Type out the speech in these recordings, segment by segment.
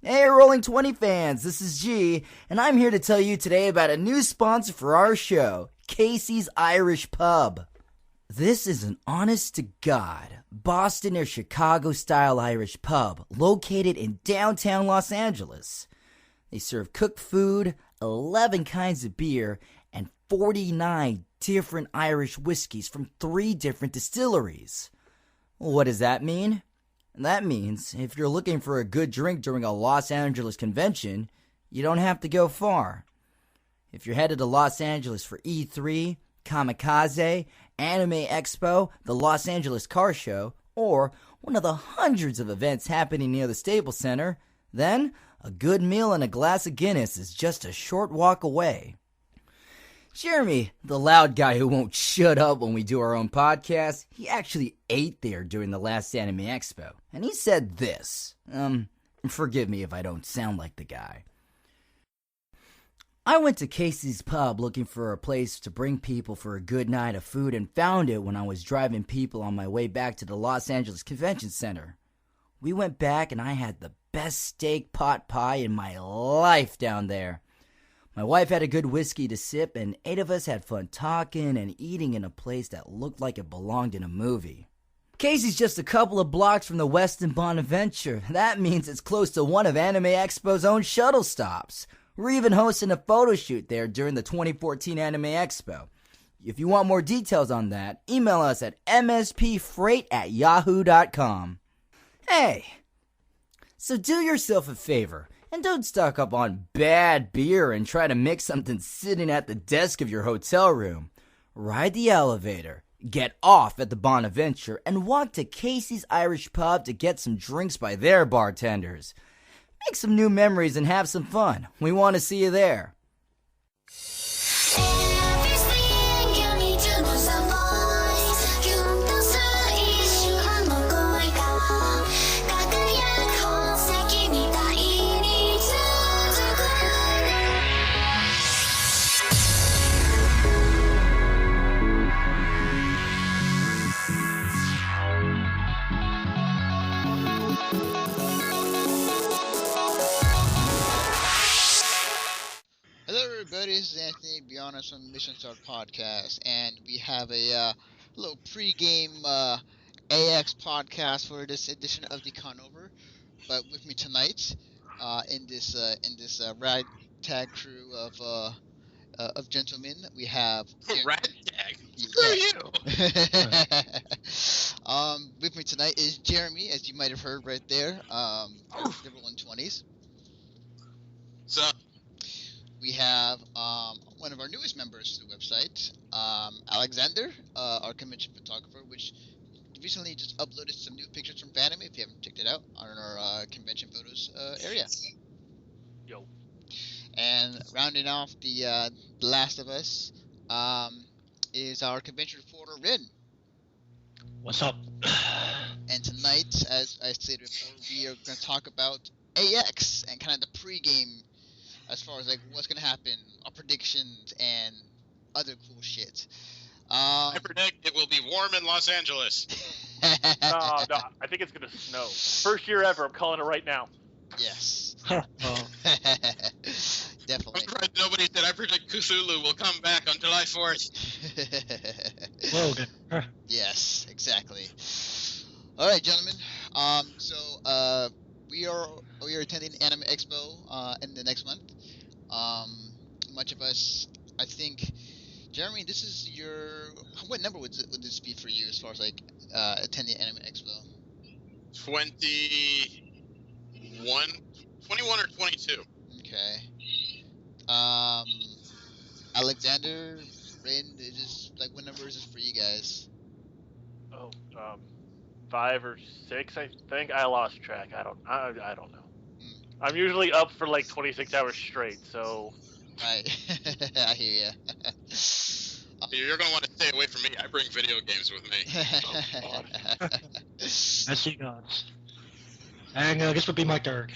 Hey Rolling 20 fans, this is G, and I'm here to tell you today about a new sponsor for our show, Casey's Irish Pub. This is an honest-to-God Boston or Chicago-style Irish pub located in downtown Los Angeles. They serve cooked food, 11 kinds of beer, and 49 different Irish whiskeys from 3 different distilleries. What does that mean? That means if you're looking for a good drink during a Los Angeles convention, you don't have to go far. If you're headed to Los Angeles for E3, Kamikaze, Anime Expo, the Los Angeles Car Show, or one of the hundreds of events happening near the Staples Center, then a good meal and a glass of Guinness is just a short walk away. Jeremy, the loud guy who won't shut up when we do our own podcast, he actually ate there during the last Anime Expo. And he said this. Forgive me if I don't sound like the guy. I went to Casey's Pub looking for a place to bring people for a good night of food and found it when I was driving people on my way back to the Los Angeles Convention Center. We went back and I had the best steak pot pie in my life down there. My wife had a good whiskey to sip, and 8 of us had fun talking and eating in a place that looked like it belonged in a movie. Casey's just a couple of blocks from the Westin Bonaventure. That means it's close to one of Anime Expo's own shuttle stops. We're even hosting a photo shoot there during the 2014 Anime Expo. If you want more details on that, email us at mspfreight@yahoo.com. Hey, so do yourself a favor. And don't stock up on bad beer and try to mix something sitting at the desk of your hotel room. Ride the elevator, get off at the Bonaventure, and walk to Casey's Irish Pub to get some drinks by their bartenders. Make some new memories and have some fun. We want to see you there. This is Anthony, be honest, from Mission Start Podcast, and we have a little pregame AX podcast for this edition of the Conover. But with me tonight, in this ragtag crew of gentlemen, we have ragtag. Screw you. With me tonight is Jeremy, as you might have heard right there. The Rolling 20s. So. We have one of our newest members to the website, Alexander, our convention photographer, which recently just uploaded some new pictures from Anime, if you haven't checked it out, on our convention photos area. Yo. And rounding off the Last of Us is our convention reporter, Rin. What's up? And tonight, as I stated before, we are going to talk about AX and kind of the pregame as far as like what's gonna happen, our predictions, and other cool shit. I predict it will be warm in Los Angeles. No, I think it's gonna snow. First year ever. I'm calling it right now. Yes. Definitely. I'm surprised nobody said I predict Cthulhu will come back on July 4th. Logan. Yes, exactly. All right, gentlemen. So we are attending Anime Expo in the next month. Much of us, I think, Jeremy, this is what number would this be for you as far as like attending Anime Expo? 21 or 22. Okay. Alexander, Rin, is this like what number is this for you guys? 5 or 6, I think. I lost track. I don't know. I'm usually up for like 26 hours straight, so. Right. I hear ya. You're gonna want to stay away from me. I bring video games with me. Oh, God. I see gods. And this would be my third.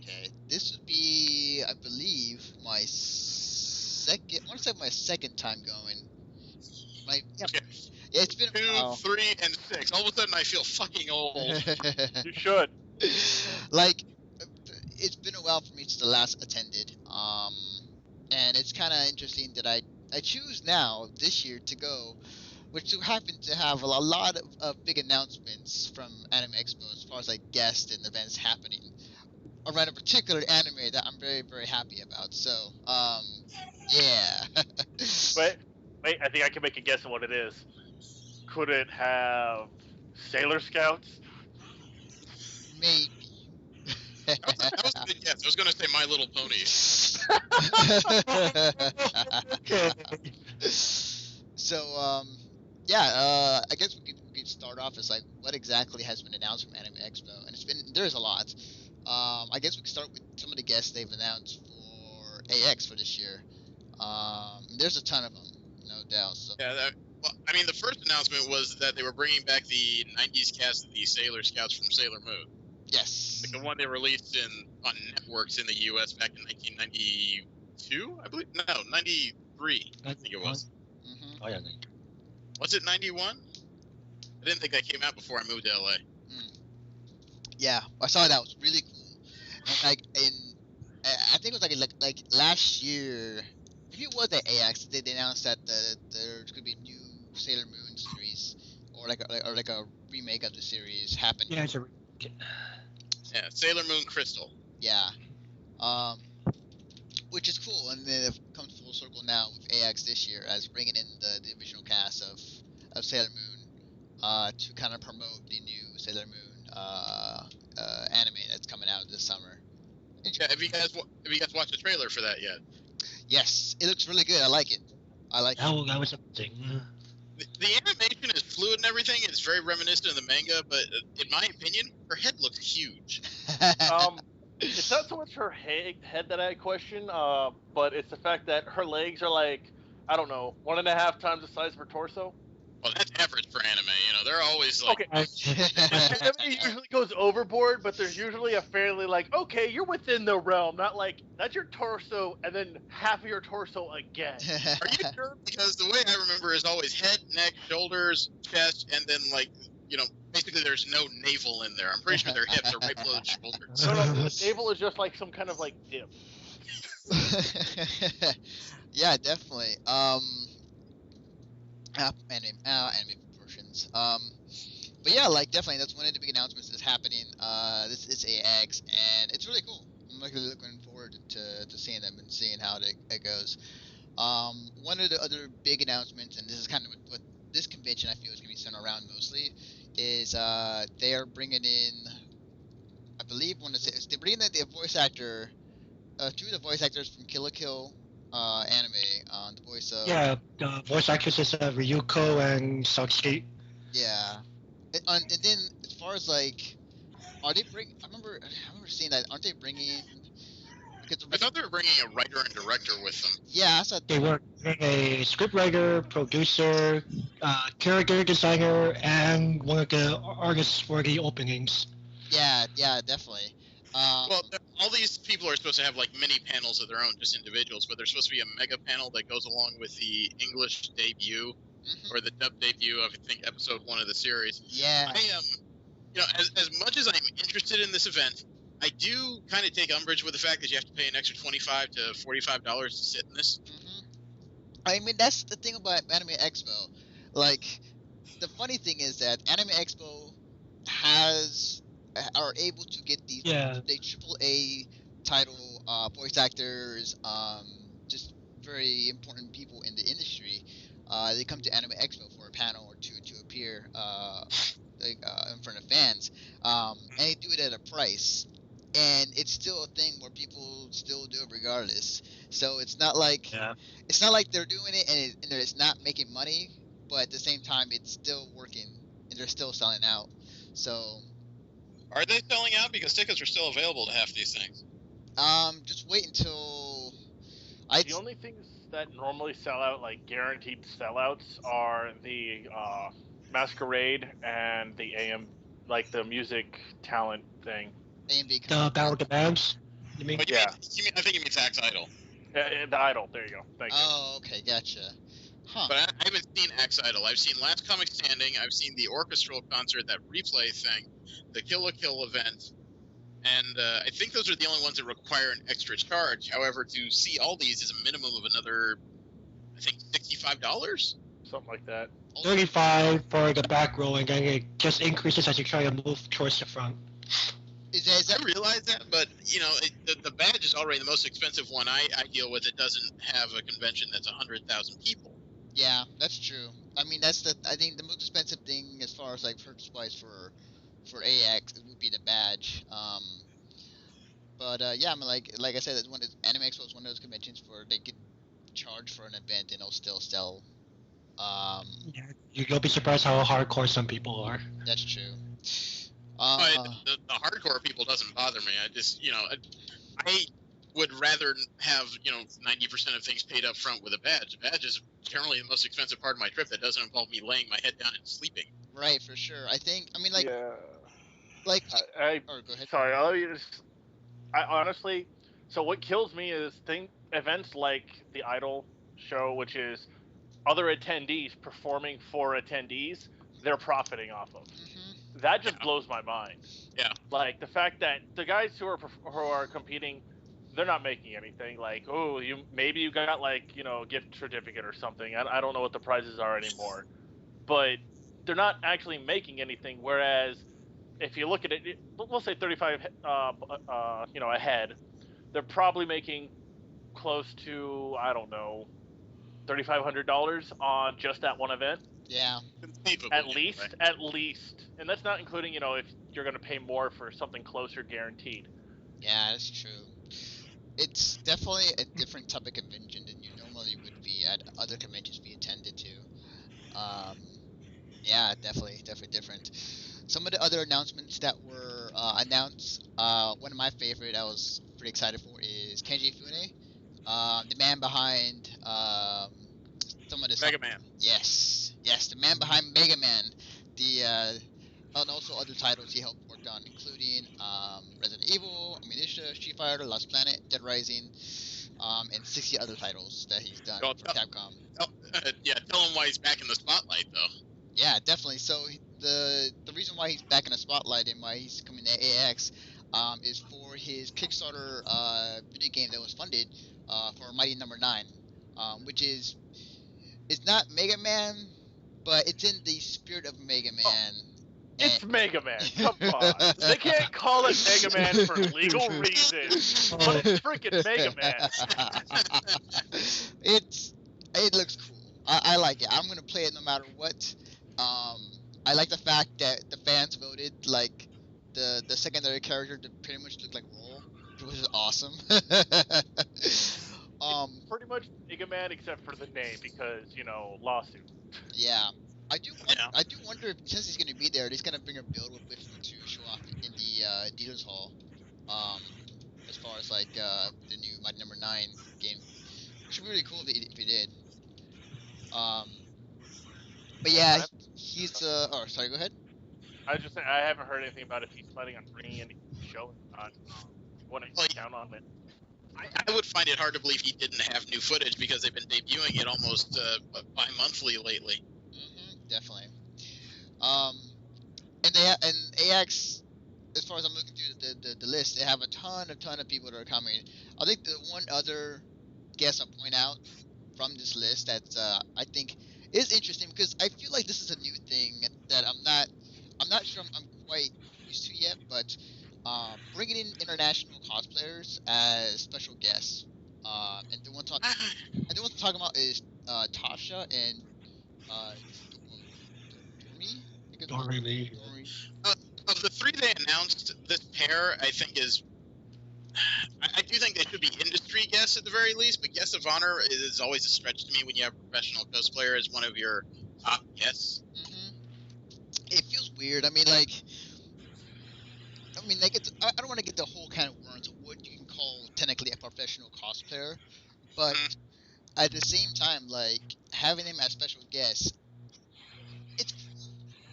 Okay, this would be, I believe, my second. I want to say my second time going. Okay. Yeah, it's been 2, 3, and 6. All of a sudden, I feel fucking old. You should. Like, it's been a while for me since the last attended. And it's kind of interesting that I choose now this year to go, which so happened to have a lot of big announcements from Anime Expo as far as like guests and events happening around a particular anime that I'm very, very happy about. So, yeah. Wait, wait. I think I can make a guess on what it is. Could it have Sailor Scouts? Maybe. That was a good guess. I was going to say My Little Pony. So, yeah, I guess we could start off as like what exactly has been announced from Anime Expo, and there's a lot. I guess we could start with some of the guests they've announced for AX for this year. There's a ton of them, no doubt. So. Yeah, well, I mean, the first announcement was that they were bringing back the 90s cast of the Sailor Scouts from Sailor Moon. Yes. Like the one they released on networks in the U.S. back in 1992, I believe. No, 93, I think it was. Mm-hmm. Oh, yeah. Was it 91? I didn't think that came out before I moved to L.A. Yeah, I saw that. It was really cool. And I think it was like last year. Maybe it was at AX. They announced that there's gonna be a new Sailor Moon series, or like a remake of the series happening. Yeah, it's a. Yeah, Sailor Moon Crystal. Yeah. Which is cool, and then it comes full circle now with AX this year as bringing in the original cast of Sailor Moon to kind of promote the new Sailor Moon anime that's coming out this summer. Yeah, have you guys watched the trailer for that yet? Yes, it looks really good. I like it. That was something. The animation is fluid and everything. It's very reminiscent of the manga, but in my opinion, her head looks huge. It's not so much her head that I question, but it's the fact that her legs are like, I don't know, 1.5 times the size of her torso. Well, that's average for anime. They're always like. Okay. Anime usually goes overboard, but there's usually a fairly like, okay, you're within the realm, not like that's your torso and then half of your torso again. Are you sure? Because the way I remember is always head, neck, shoulders, chest, and then basically there's no navel in there. I'm pretty sure their hips are right below the shoulders. No, the navel is just like some kind of like dip. Yeah, definitely. Anime proportions. But yeah, like definitely that's one of the big announcements that's happening. This is AX, and it's really cool. I'm really looking forward to seeing them and seeing how it goes. One of the other big announcements, and this is kind of what this convention I feel is going to be centered around mostly, is they are bringing in, I believe, they're bringing in the voice actor, two of the voice actors from Kill la Kill anime, the voice of. Yeah, the voice actresses Ryuko and Satsuki. Yeah, and then as far as like, are they I remember seeing that. Aren't they bringing? I thought they were bringing a writer and director with them. Yeah, I thought They were a scriptwriter, producer, character designer, and one of the artists for the openings. Yeah, definitely. Well, all these people are supposed to have like mini panels of their own, just individuals, but there's supposed to be a mega panel that goes along with the English debut or the dub debut of, I think, episode 1 of the series. Yeah. I am, as much as I'm interested in this event, I do kind of take umbrage with the fact that you have to pay an extra $25 to $45 to sit in this. I mean, that's the thing about Anime Expo. Like, the funny thing is that Anime Expo are able to get these AAA title voice actors, just very important people in the industry. They come to Anime Expo for a panel or two to appear in front of fans, and they do it at a price. And it's still a thing where people still do it regardless. So it's not like they're doing it and it's not making money, but at the same time it's still working and they're still selling out. So are they selling out? Because tickets are still available to half these things. Just wait until the only things that normally sell out, like guaranteed sellouts, are the Masquerade and the AM, like the music talent thing. AMV. The Battle of the Bands? You mean? I think you mean Tax Idol. The Idol, there you go. Thank you. Oh, okay, gotcha. Huh. But I haven't seen Axe Idol. I've seen Last Comic Standing. I've seen the orchestral concert, that replay thing, the Kill la Kill event, and I think those are the only ones that require an extra charge. However, to see all these is a minimum of another, I think, $65. Something like that. 35 for the back row, and then it just increases as you try to move towards the front. Is that I realize that, but the badge is already the most expensive one I deal with. It doesn't have a convention that's 100,000 people. Yeah, that's true. I mean, I think the most expensive thing as far as like purchase wise for AX would be the badge. But yeah, I mean, like I said, it's Anime Expo is one of those conventions where they could charge for an event and it'll still sell. Um, Yeah, you'll be surprised how hardcore some people are. that's true. The hardcore people doesn't bother me. I just, I would rather have 90% of things paid up front with a badge. A badge is generally the most expensive part of my trip that doesn't involve me laying my head down and sleeping. Right, for sure. I mean, like, Yeah. like, I or go ahead. sorry. I honestly. So what kills me is events like the Idol show, which is other attendees performing for attendees. They're profiting off of. Hmm. That just blows my mind. Yeah. Like the fact that the guys who are competing, they're not making anything. Like, oh, maybe you got like a gift certificate or something. I don't know what the prizes are anymore, but they're not actually making anything. Whereas if you look at it, we'll say 35 ahead, they're probably making close to, I don't know, $3,500 on just that one event. Yeah. Conceivably, At anyway. least, and that's not including if you're going to pay more for something closer, guaranteed. Yeah, that's true. It's definitely a different type of convention than you normally would be at other conventions we attended to. Yeah, definitely different. Some of the other announcements that were announced, one of my favorite I was pretty excited for is Kenji Fune, the man behind some of the Mega Man. Yes, the man behind Mega Man, the and also other titles he helped work on, including Resident Evil, Amnesia, Street Fighter, Lost Planet, Dead Rising, and 60 other titles that he's done for Capcom. Tell him why he's back in the spotlight, though. Yeah, definitely. So the reason why he's back in the spotlight and why he's coming to AX is for his Kickstarter video game that was funded for Mighty Number Nine, which is it's not Mega Man, but it's in the spirit of Mega Man. It's Mega Man. Come on, they can't call it Mega Man for legal reasons, but it's freaking Mega Man. It looks cool. I like it. I'm gonna play it no matter what. I like the fact that the fans voted like the secondary character to pretty much look like Roll, which is awesome. Pretty much Mega Man except for the name because lawsuit. Yeah. I do wonder if, since he's gonna be there, he's gonna bring a build with him to show off in the dealers hall. As far as like the new Mighty Number Nine game, which would be really cool if he did. But yeah, he's oh sorry, go ahead. I was just saying I haven't heard anything about if he's planning on bringing any show or not. Wouldn't count on it. I would find it hard to believe he didn't have new footage because they've been debuting it almost bi-monthly lately. Definitely. And AX, as far as I'm looking through the list, they have a ton of people that are coming. I think the one other guest I'll point out from this list that I think is interesting because I feel like this is a new thing that I'm not sure I'm quite used to yet, but bringing in international cosplayers as special guests. And the one I'm talking about is Tasha and Dormy. Of the three they announced, this pair I think is. I do think they should be industry guests at the very least, but guest of honor is always a stretch to me when you have a professional cosplayer as one of your top guests. It feels weird. I mean, like I don't want to get the whole kind of worms of what you can call technically a professional cosplayer, but at the same time, like having him as special guest, it's cool.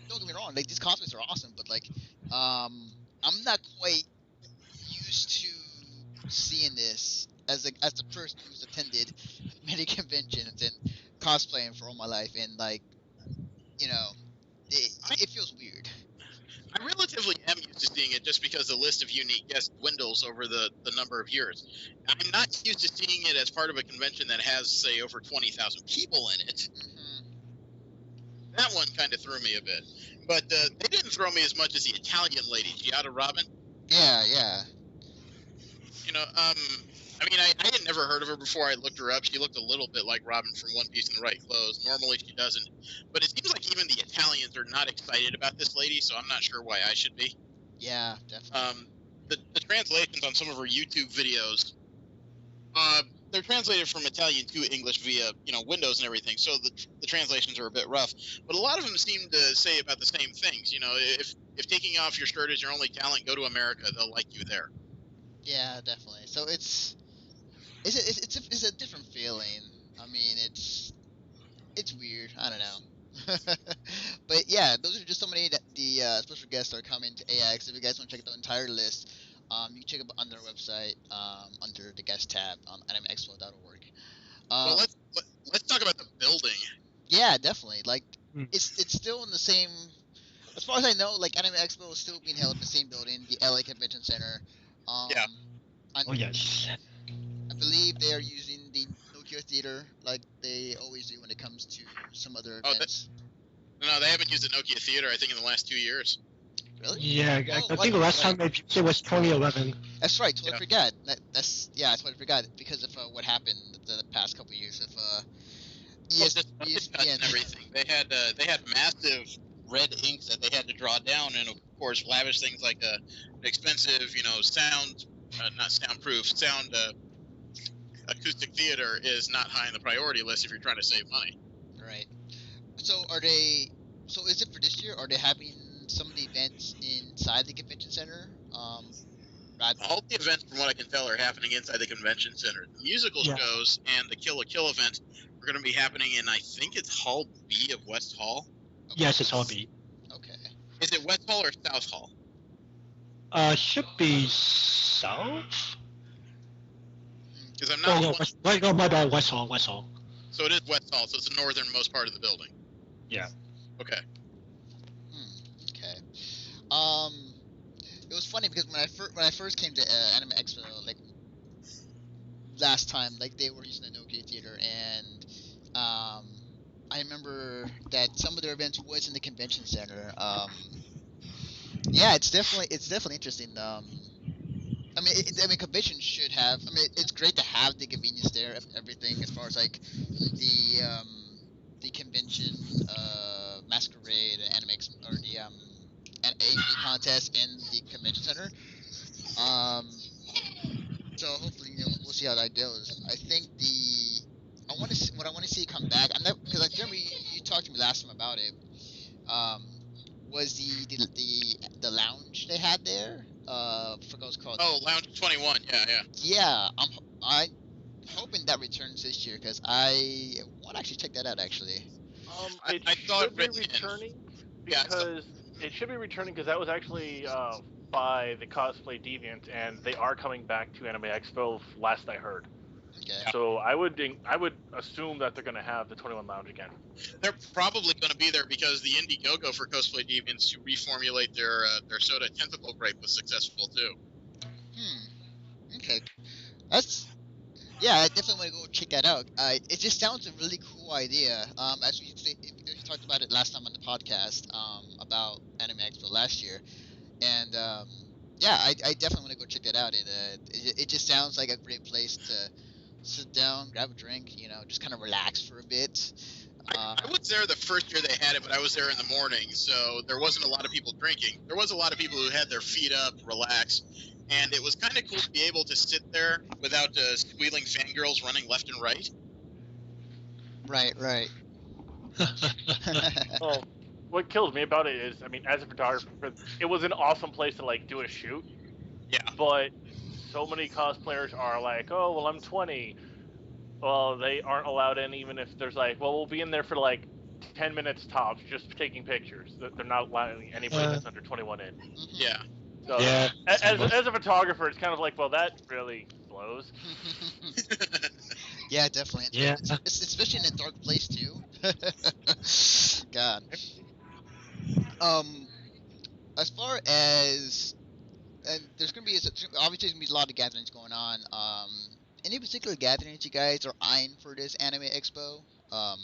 Don't get me wrong, like these cosplays are awesome, but like, I'm not quite used to seeing this as the person who's attended many conventions and cosplaying for all my life, and like, it feels weird. I'm relatively am used to seeing it just because the list of unique guests dwindles over the number of years. I'm not used to seeing it as part of a convention that has, say, over 20,000 people in it. That one kind of threw me a bit. But they didn't throw me as much as the Italian lady, Giada Robin. Yeah. You know, I mean, I had never heard of her before I looked her up. She looked a little bit like Robin from One Piece in the Right Clothes. Normally she doesn't. But it seems like even the Italians are not excited about this lady, so I'm not sure why I should be. Yeah, definitely. The translations on some of her YouTube videos, they're translated from Italian to English via, Windows and everything, so the translations are a bit rough. But a lot of them seem to say about the same things. If taking off your shirt is your only talent, go to America. They'll like you there. Yeah, definitely. So it's a different feeling. I mean, it's weird. I don't know. But yeah, those are just so many that the special guests that are coming to AX. If you guys want to check the entire list, you can check it on their website under the guest tab on animeexpo.org. Well, let's talk about the building. Yeah, definitely. Like, Hmm. it's still in the same. As far as I know, like Anime Expo is still being held in the same building, the LA Convention Center. Yeah. Oh yes. I believe they are using the Nokia Theater like they always do when it comes to some other Oh, events. No, they haven't used the Nokia Theater, I think, in the last 2 years. Really? Yeah, I think the last time I used it was 2011. That's right. Totally Yeah. forgot. That's totally forgot because of what happened the past couple of years of Just cuts and everything. They had massive red inks that they had to draw down, and of course, lavish things like an expensive, sound, not soundproof, sound acoustic theater is not high on the priority list if you're trying to save money. Right. So are they? So is it for this year? Are they having some of the events inside the convention center? All the events, from what I can tell, are happening inside the convention center. The musical shows and the Kill la Kill event are going to be happening in, I think it's Hall B of West Hall. Okay. Yes, it's Hall B. Okay. Is it West Hall or South Hall? Should be south. Because I'm Oh not. no, no, my bad. West Hall. So it is West Hall, so it's the northernmost part of the building. Yeah. Okay. Okay. It was funny because when I first came to Anime Expo, like last time, like they were using the Nokia Theater, and I remember that some of their events was in the convention center. Yeah, it's definitely interesting. I mean, conventions should have. I mean, it's great to have the convenience there of everything as far as like the convention, masquerade, anime or the AV contest in the convention center. So hopefully, we'll see how that goes. I think what I want to see come back. I'm not because I remember you talked to me last time about it. Was the lounge they had there? I forgot what it's called. Oh, Lounge 21. Yeah. Yeah, I'm hoping that returns this year because I want to actually check that out actually. I It saw it should be written in. returning Yeah, because it should be returning because that was actually by the Cosplay Deviant, and they are coming back to Anime Expo. Last I heard, Okay. so I would assume that they're going to have the 21 Lounge again. They're probably going to be there because the Indiegogo for Cosplay Deviants to reformulate their soda tentacle grape was successful too. Okay. I definitely want to go check that out. It just sounds a really cool idea. As we talked about it last time on the podcast, about Anime Expo last year, and I definitely want to go check that out. It just sounds like a great place to sit down, grab a drink, just kind of relax for a bit. I was there the first year they had it, but I was there in the morning, so there wasn't a lot of people drinking. There was a lot of people who had their feet up, relax, and it was kind of cool to be able to sit there without squealing fangirls running left and right. Right. Well, what kills me about it is, I mean, as a photographer, it was an awesome place to like do a shoot. Yeah. But so many cosplayers are like, oh, well, I'm 20. Well, they aren't allowed in even if there's like, well, we'll be in there for like 10 minutes tops, just taking pictures. They're not allowing anybody that's under 21 in. Yeah. So, Yeah. as a photographer, it's kind of like, well, that really blows. Yeah, definitely. Yeah. It's especially in a dark place too. God. as far as and there's gonna be obviously there's gonna be a lot of gatherings going on. Any particular gatherings you guys are eyeing for this Anime Expo? Um,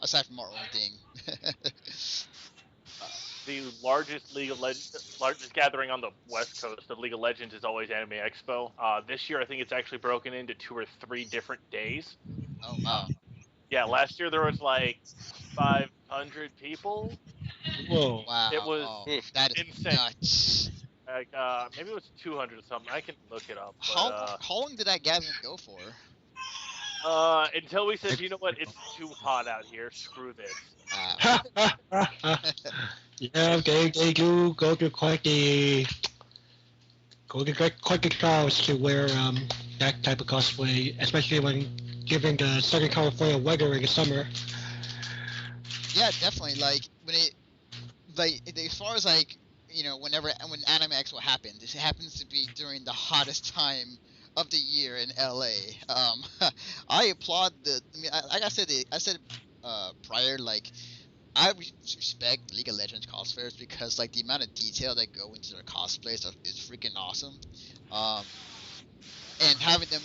aside from our own thing. The largest gathering on the West Coast of League of Legends is always Anime Expo. This year, I think it's actually broken into 2 or 3 different days. Oh wow. Yeah, last year there was like 500 people. Whoa. It Wow. was Oh, Oof. that is insane. nuts. Like maybe it was 200 or something. I can look it up, but How long did that gathering go for? until we said, you know what, it's too hot out here. Screw this. Wow. Yeah, they do go to quite the crowds to wear that type of cosplay, especially when given the Southern California weather in the summer. Yeah, definitely. Like when it, like as far as like when Anime Expo happens, it happens to be during the hottest time of the year in LA. I applaud the. I mean, like I said prior, like I respect League of Legends cosplayers because like the amount of detail that go into their cosplays is freaking awesome. Um, and having them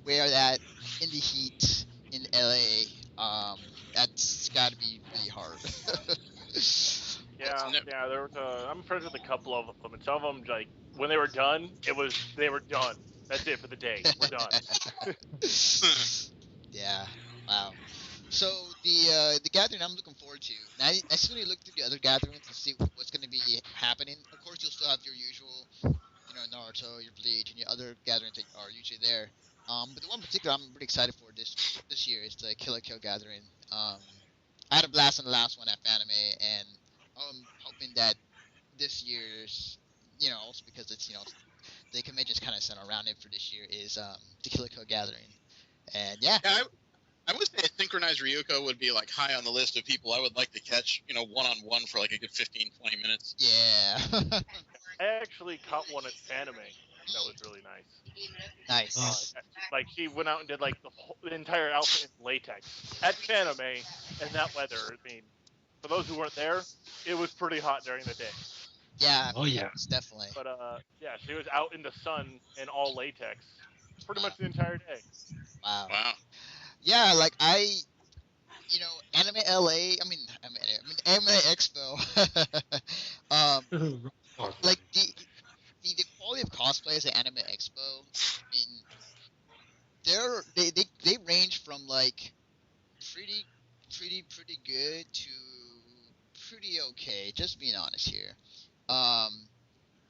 wear that in the heat in LA, that's got to be really hard. Yeah, No- yeah. There was I'm friends with a couple of them, and some of them like when they were done, they were done. That's it for the day. We're done. Yeah. Wow. So the gathering I'm looking forward to. And I still need to look through the other gatherings to see what's going to be happening. Of course, you'll still have your usual, Naruto, your Bleach, and your other gatherings that are usually there. But the one in particular I'm really excited for this year is the Kill Kill gathering. I had a blast on the last one at Fanime, and I'm hoping that this year's, also because it's the convention's kind of centered around it for this year is the Kill Kill gathering, and yeah, Yeah, I would say a synchronized Ryuko would be like high on the list of people I would like to catch, one on one for like a good 15, 20 minutes. yeah, I actually caught one at Anime. That was really nice. nice. Like she went out and did like the entire outfit in latex at Anime in that weather. I mean, for those who weren't there, it was pretty hot during the day. Yeah, Oh yeah. it's definitely. But yeah, she was out in the sun in all latex pretty Wow, much the entire day. wow. Wow. Yeah, like Anime LA. Anime Expo. Like the quality of cosplays at Anime Expo. I mean, they range from like pretty pretty good to pretty okay. Just being honest here. Um,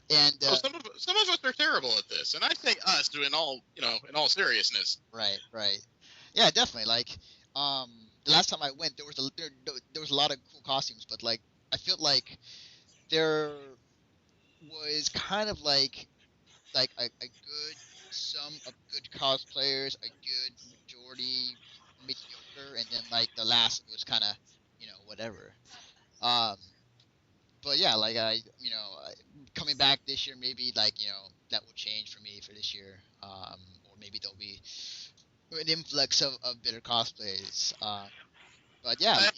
and Oh, some of us are terrible at this, and I say us in all seriousness. right. Yeah, definitely. Like, the last time I went, there was a lot of cool costumes, but like, I feel like there was kind of like a good sum of good cosplayers, a good majority mediocre, and then like the last was kind of whatever. Um, but yeah, like coming back this year, maybe like that will change for me for this year. Or maybe there'll be an influx of better cosplays. But yeah, I,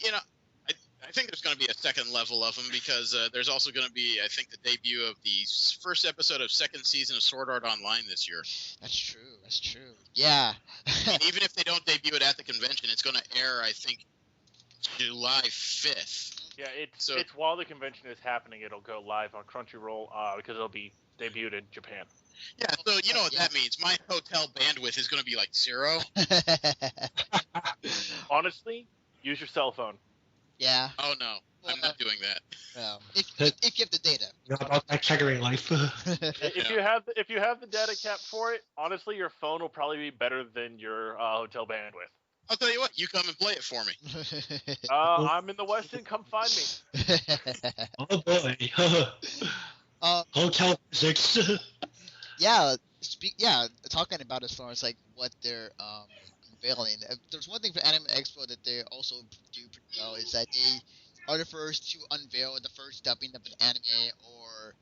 I think there's going to be a second level of them because there's also going to be, I think, the debut of the first episode of second season of Sword Art Online this year. that's true. That's true. Yeah. And even if they don't debut it at the convention, it's going to air, I think, July 5th. Yeah, it's So- it's while the convention is happening, it'll go live on Crunchyroll because it'll be debuted in Japan. Yeah, so you know what Yeah. that means. My hotel bandwidth is going to be like 0. Honestly, use your cell phone. Yeah. Oh, no. I'm not doing that. Well, if you have the data. Not about that checkering life. If you have the data cap for it, honestly, your phone will probably be better than your hotel bandwidth. I'll tell you what, you come and play it for me. I'm in the West End. Come find me. Oh boy. Hotel physics. Yeah, talking about as far as like what they're unveiling. There's one thing for Anime Expo that they also do pretty well is that they are the first to unveil the first dubbing of an anime, or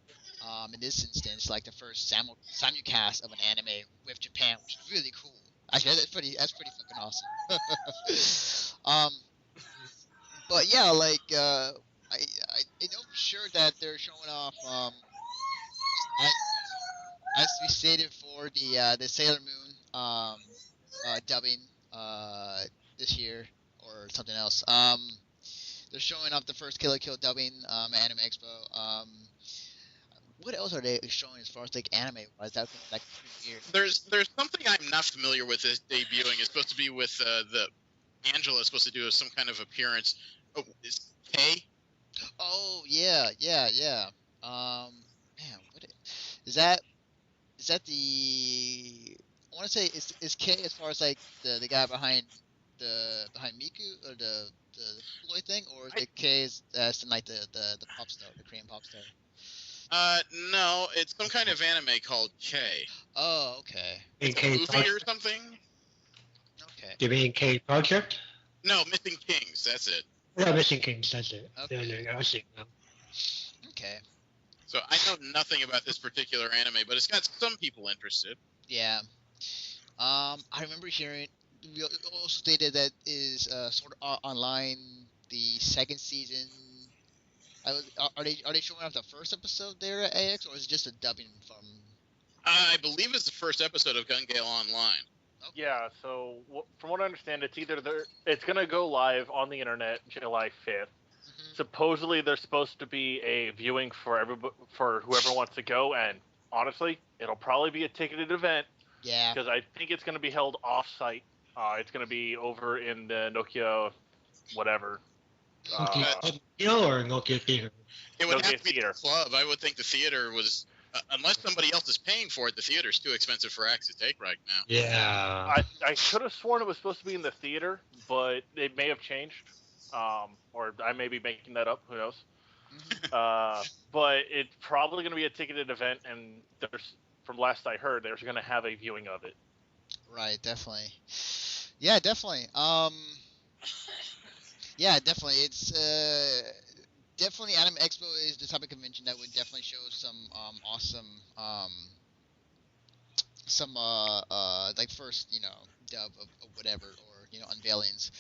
in this instance, like the first simulcast of an anime with Japan, which is really cool. Actually, that's pretty fucking awesome. But yeah, like I know for sure that they're showing off as, as we stated for the Sailor Moon dubbing this year or something else. They're showing off the first Kill la Kill dubbing at Anime Expo. What else are they showing as far as like anime wise? That's like premiere. There's something I'm not familiar with is debuting. It's supposed to be with the Angela is supposed to do some kind of appearance. Oh, is K? Oh yeah. Man, is that? Is that the? I want to say is K as far as like the guy behind Miku or the boy thing, or is it K as in like the pop star, the Korean pop star? No, it's some kind of anime called K. Oh, okay. It's a movie or something. Okay. You mean K Project? No, Missing Kings. That's it. Yeah, Missing Kings, that's it. Okay. Yeah, I see it now. Okay. So I know nothing about this particular anime, but it's got some people interested. Yeah. I remember hearing. We also stated that is sort of online the second season. Are they showing off the first episode there at AX, or is it just a dubbing from? I believe it's the first episode of Gun Gale Online. Okay. Yeah, so from what I understand, it's gonna go live on the internet July 5th. Mhm. Supposedly, there's supposed to be a viewing for whoever wants to go, and honestly, it'll probably be a ticketed event Yeah. because I think it's gonna be held off-site. It's gonna be over in the Nokia, whatever. Nokia Studio or Nokia Theater? It would Nokia have to be Theater. the club. I would think the theater was, unless somebody else is paying for it, the theater's too expensive for Axe to take right now. Yeah. I could have sworn it was supposed to be in the theater, but it may have changed. Or I may be making that up. Who knows? But it's probably going to be a ticketed event, and from last I heard, they're going to have a viewing of it. Right. Definitely. Yeah. Definitely. Yeah. Definitely. It's definitely Anime Expo is the type of convention that would definitely show some awesome some like first dub of whatever, or unveilings.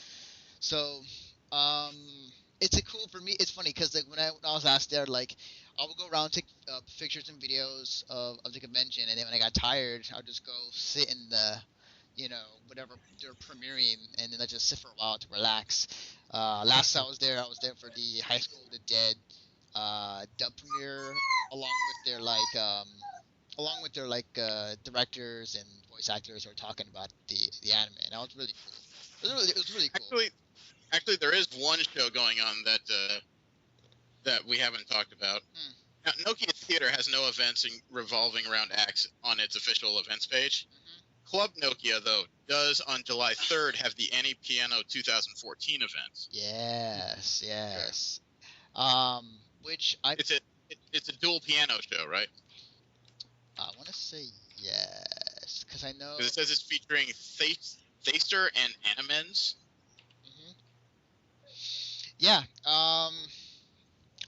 So um it's a cool for me. It's funny because like when I was last there, like I would go around take pictures and videos of the convention, and then when I got tired, I would just go sit in the whatever they're premiering, and then I just sit for a while to relax. Last I was there for the High School of the Dead dub premiere, along with their directors and voice actors who are talking about the anime, and that was really cool. It was really cool. Actually, there is one show going on that we haven't talked about. Now, Nokia Theater has no events revolving around Axe on its official events page. Club Nokia, though, does on July 3rd have the Annie Piano 2014 event. Yes. Which it's a dual piano show, right? I want to say yes, because I know. Because it says it's featuring Thaster and Animens. Mhm. Yeah. I'll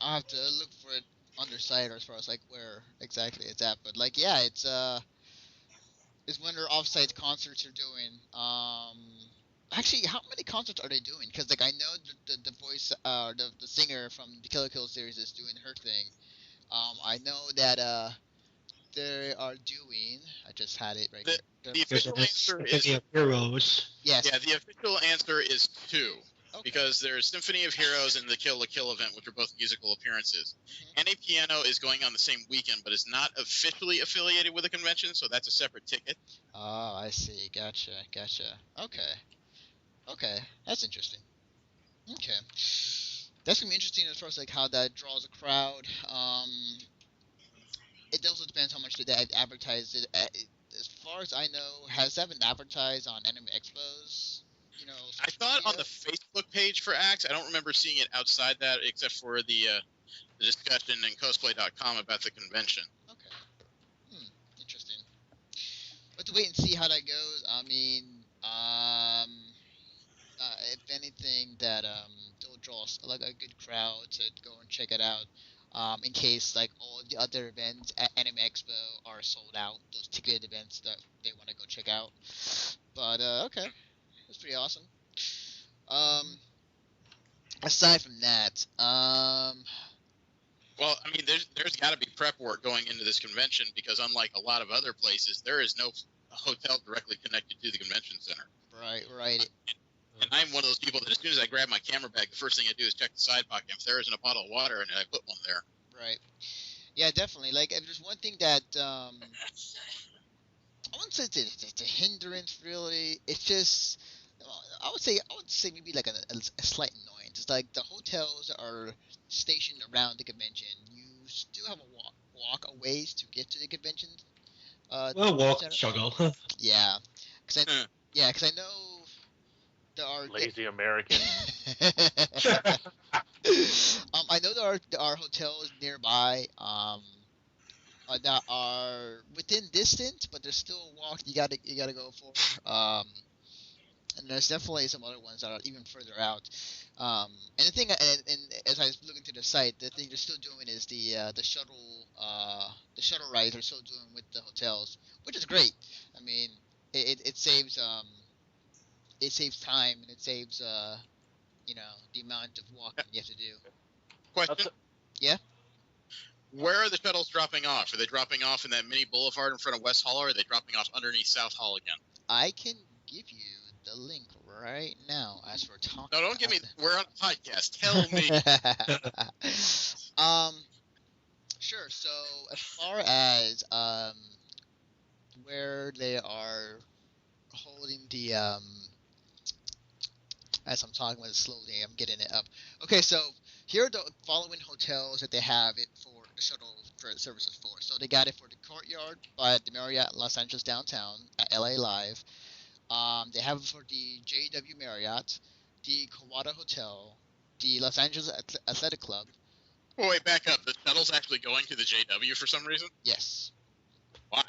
have to look for it on their site, or as far as like where exactly it's at. But like, yeah, it's when their offsite concerts are doing. Actually, how many concerts are they doing? Because like I know the voice, the singer from the Kill la Kill series is doing her thing. I know that they are doing. I just had it right here. The official answer is Symphony of Heroes. Yes. Yeah, the official answer is 2. Okay. Because there's Symphony of Heroes and the Kill la Kill event, which are both musical appearances. NA Piano is going on the same weekend, but is not officially affiliated with a convention, so that's a separate ticket. Oh, I see. Gotcha. Okay. That's interesting. Okay. That's gonna be interesting as far as like how that draws a crowd. It also depends how much they advertise it. As far as I know, has that been advertised on Anime Expos? I saw it on the Facebook page for Axe. I don't remember seeing it outside that, except for the discussion in cosplay.com about the convention. Okay. Interesting. But to wait and see how that goes. I mean, if anything, that they'll draw like a good crowd to go and check it out. In case like all the other events at Anime Expo are sold out, those ticketed events that they want to go check out. But okay, that's pretty awesome. Aside from that, Well, I mean, there's got to be prep work going into this convention because unlike a lot of other places, there is no hotel directly connected to the convention center. Right. And I'm one of those people that as soon as I grab my camera bag, the first thing I do is check the side pocket. If there isn't a bottle of water in it, I put one there. Right. Yeah, definitely. Like, if there's one thing that I wouldn't say it's a hindrance, really. It's just I would say maybe like a slight annoyance. It's like the hotels are stationed around the convention. You still have a walk a ways to get to the convention. Walk center. struggle. Yeah, because I know there are Lazy American. I know there are hotels nearby that are within distance, but there's still a walk you gotta go for. And there's definitely some other ones that are even further out. And the thing, and as I was looking through the site, the thing they're still doing is the shuttle rides they're still doing with the hotels, which is great. I mean, it saves time and it saves the amount of walking you have to do. Question? Yeah. Where are the shuttles dropping off? Are they dropping off in that mini boulevard in front of West Hall, or are they dropping off underneath South Hall again? I can give you the link right now as we're talking. No, don't give me. We're on a podcast. Tell me. Sure. So as far as where they are holding the as I'm talking about it slowly, I'm getting it up. Okay, so here are the following hotels that they have it for the shuttle services for. So they got it for the Courtyard by the Marriott Los Angeles Downtown at LA Live. They have it for the JW Marriott, the Kawada Hotel, the Los Angeles Athletic Club. Oh, wait, back up. The shuttle's actually going to the JW for some reason? Yes. Why?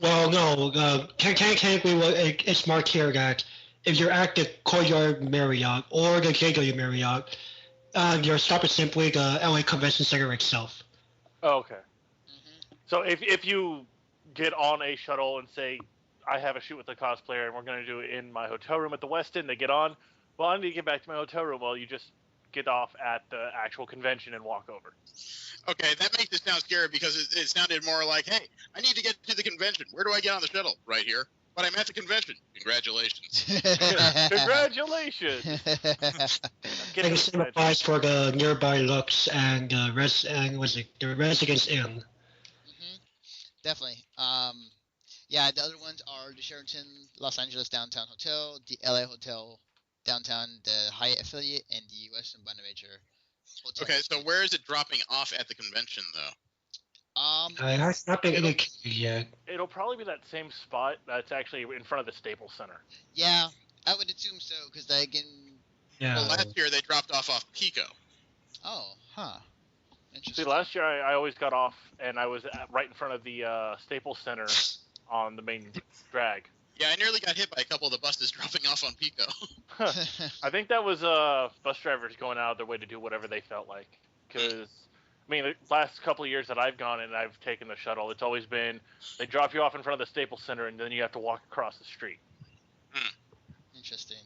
Well, no, technically, it's marked here that if you're at the Courtyard Marriott or the JW Marriott, your stop is simply the LA Convention Center itself. Oh, okay. Mm-hmm. So if you get on a shuttle and say, I have a shoot with a cosplayer and we're going to do it in my hotel room at the Westin, they get on, well, I need to get back to my hotel room. Well, you just get off at the actual convention and walk over. Okay, that makes it sound scary because it sounded more like, hey, I need to get to the convention. Where do I get on the shuttle? Right here. But I'm at the convention. Congratulations. Congratulations. And the same applies for the nearby Lux and the Residence Inn. Mm-hmm. Definitely. Yeah, the other ones are the Sheraton Los Angeles Downtown Hotel, the LA Hotel Downtown, the Hyatt Affiliate, and the Westin Bonaventure Hotel. Okay, so where is it dropping off at the convention, though? It has not been indicated yet. It'll probably be that same spot that's actually in front of the Staples Center. Yeah, I would assume so, because they can... Yeah. Well, last year they dropped off Pico. Oh, huh. Interesting. See, last year I always got off, and I was right in front of the Staples Center on the main drag. Yeah, I nearly got hit by a couple of the buses dropping off on Pico. I think that was bus drivers going out of their way to do whatever they felt like. Because, I mean, the last couple of years that I've gone and I've taken the shuttle, it's always been they drop you off in front of the Staples Center and then you have to walk across the street. Interesting.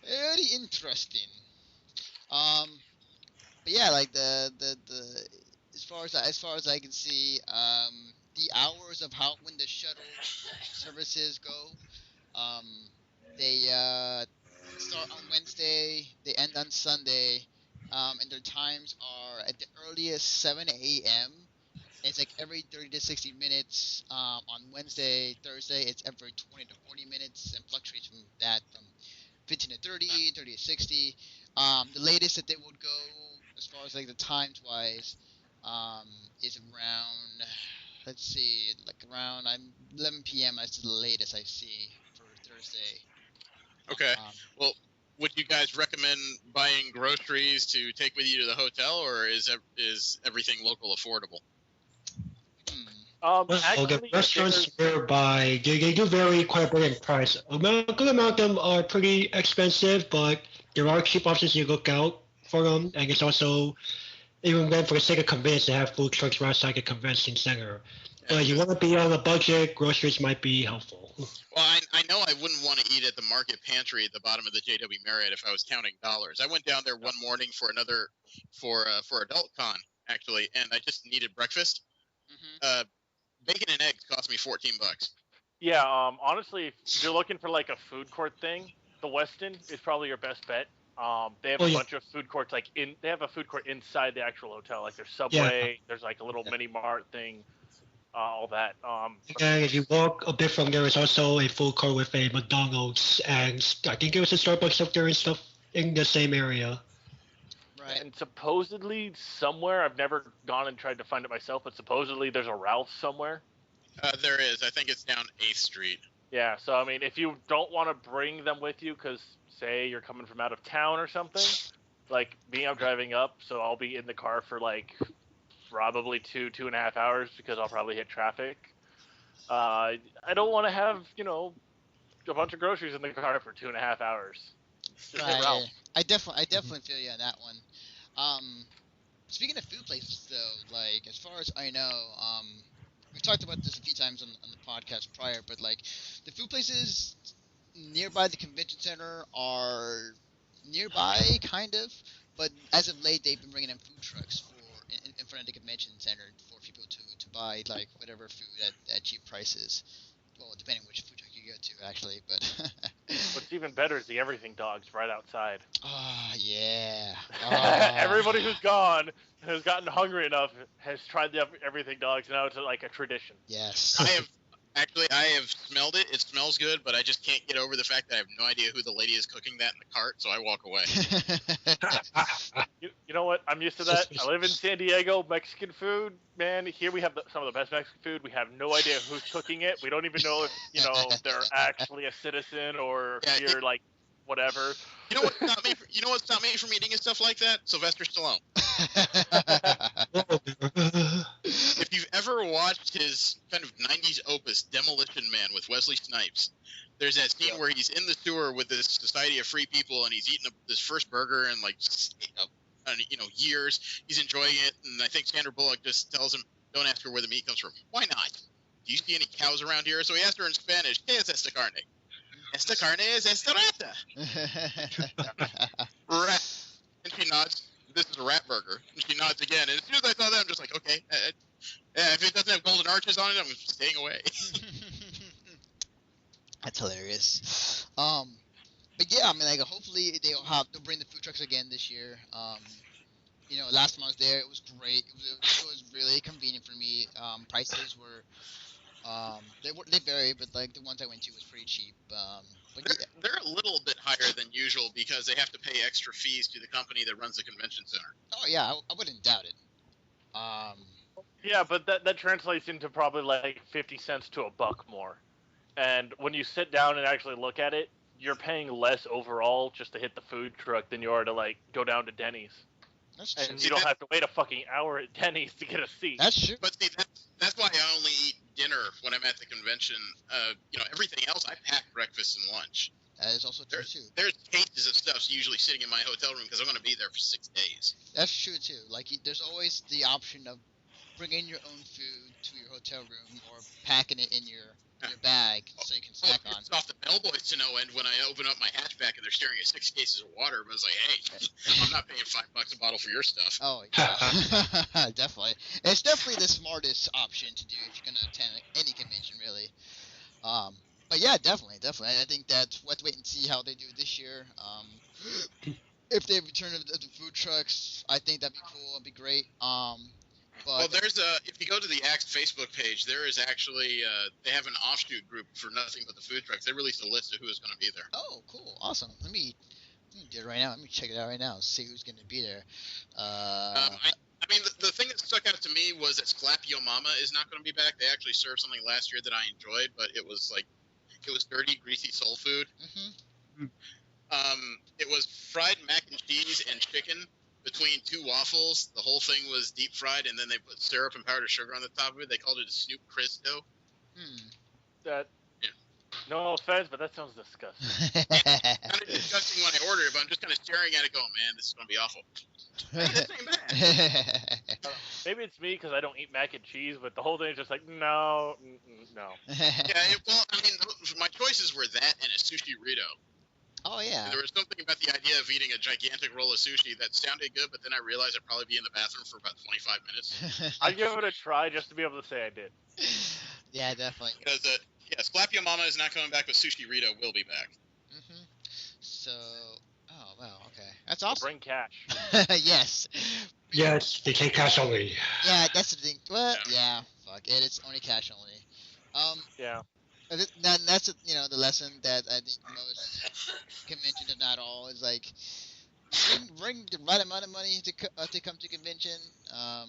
Very interesting. But yeah, like the as far as I can see, the hours of when the shuttle services go, they start on Wednesday, they end on Sunday, and their times are at the earliest 7 a.m. It's like every 30 to 60 minutes. On Wednesday, Thursday, it's every 20 to 40 minutes, and fluctuates from that from 15 to 30, 30 to 60. The latest that they would go, as far as like the times wise, is around, let's see, like around 11 p.m. That's the latest I see for Thursday. Okay. Well, would you guys recommend buying groceries to take with you to the hotel, or is everything local affordable? The restaurants nearby, they do vary quite a bit in price. A good amount of them are pretty expensive, but there are cheap options you look out for them, and it's also, even then for the sake of convenience, they have food trucks right outside the convention center. But you want to be on a budget, groceries might be helpful. Well, I know I wouldn't want to eat at the market pantry at the bottom of the JW Marriott if I was counting dollars. I went down there one morning for Adult Con actually, and I just needed breakfast. Mm-hmm. Bacon and eggs cost me $14. Yeah, honestly, if you're looking for like a food court thing, the Westin is probably your best bet. They have a bunch of food courts they have a food court inside the actual hotel. Like there's Subway, there's like a little mini mart thing, all that. And if you walk a bit from there, there's also a food court with a McDonald's, and I think there was a Starbucks up there and stuff in the same area. Right. And supposedly somewhere, I've never gone and tried to find it myself, but supposedly there's a Ralph's somewhere. There is. I think it's down 8th Street. Yeah, so I mean, if you don't want to bring them with you, because say you're coming from out of town or something, like me, I'm driving up, so I'll be in the car for like probably 2.5 hours because I'll probably hit traffic. I don't want to have a bunch of groceries in the car for 2.5 hours. Just hit Ralph's. I definitely feel you on that one. Speaking of food places, though, like as far as I know, we've talked about this a few times on the podcast prior, but like the food places nearby the convention center are nearby, kind of. But as of late, they've been bringing in food trucks in front of the convention center for people to buy like whatever food at cheap prices. Well, depending on which food truck you go to, actually, but. What's even better is the Everything Dogs right outside. Oh, yeah. Everybody who's gone and has gotten hungry enough has tried the Everything Dogs. Now it's like a tradition. Yes. I have smelled it. It smells good, but I just can't get over the fact that I have no idea who the lady is cooking that in the cart, so I walk away. You know what? I'm used to that. I live in San Diego. Mexican food, man. Here we have some of the best Mexican food. We have no idea who's cooking it. We don't even know if they're actually a citizen or if you're like whatever. You know what stopped me from eating and stuff like that? Sylvester Stallone. If you've ever watched his kind of 90s opus Demolition Man with Wesley Snipes, there's that scene where he's in the sewer with this Society of Free People and he's eating his first burger in like years. He's enjoying it, and I think Sandra Bullock just tells him, "Don't ask her where the meat comes from." Why not? Do you see any cows around here? So he asked her in Spanish, "¿Qué es esta carne?" "Esta carne es esta rata." Rat. And she nods. "This is a rat burger." And she nods again. And as soon as I saw that, I'm just like, okay. If it doesn't have golden arches on it, I'm staying away. That's hilarious. But yeah, I mean, like, hopefully they'll bring the food trucks again this year. Last time I was there, it was great. It was really convenient for me. Prices were, they vary, but like the ones I went to was pretty cheap. They're a little bit higher than usual because they have to pay extra fees to the company that runs the convention center. Oh yeah, I wouldn't doubt it. Yeah, but that translates into probably like 50 cents to $1 more. And when you sit down and actually look at it, you're paying less overall just to hit the food truck than you are to like go down to Denny's. That's true. And you don't have to wait a fucking hour at Denny's to get a seat. That's true. But see, that's why I only eat dinner when I'm at the convention. Everything else I pack breakfast and lunch. That is also true too. There's cases of stuff usually sitting in my hotel room because I'm going to be there for 6 days. That's true too. Like there's always the option of bringing your own food to your hotel room or packing it in your bag so you can snack on. It's off the bellboys to no end when I open up my hatchback and they're staring at 6 cases of water. But I was like, hey, I'm not paying $5 a bottle for your stuff. Oh yeah, definitely. It's definitely the smartest option to do if you're gonna attend any convention, really. But yeah, definitely. I think that's we'll have to wait and see how they do this year. If they return the food trucks, I think that'd be cool. It'd be great. Well, if you go to the Axe Facebook page, there is actually they have an offshoot group for nothing but the food trucks. They released a list of who is going to be there. Oh, cool, awesome. Let me do it right now. Let me check it out right now. See who's going to be there. I mean, the thing that stuck out to me was that Sclappy Yo Mama is not going to be back. They actually served something last year that I enjoyed, but it was dirty, greasy soul food. Mm-hmm. It was fried mac and cheese and chicken between 2 waffles. The whole thing was deep fried, and then they put syrup and powdered sugar on the top of it. They called it a Snoop Cristo. No offense, but that sounds disgusting. Kind of disgusting when I ordered it, but I'm just kind of staring at it going, man, this is going to be awful. Hey, this ain't bad. Maybe it's me because I don't eat mac and cheese, but the whole thing is just like, no. Yeah, well, I mean, my choices were that Sushi Rito. Oh yeah. There was something about the idea of eating a gigantic roll of sushi that sounded good, but then I realized I'd probably be in the bathroom for about 25 minutes. I'd give it a try just to be able to say I did. Yeah, definitely. Because, Slap Your Mama is not coming back, but Sushi Rito will be back. Hmm. So, oh wow, okay, that's awesome. Bring cash. Yes. Yes, they take cash only. Yeah, that's the thing. Well, yeah, fuck it. It's only cash only. Yeah. That's the lesson that I think most conventions, if not all, is like bring the right amount of money to come to convention. Well,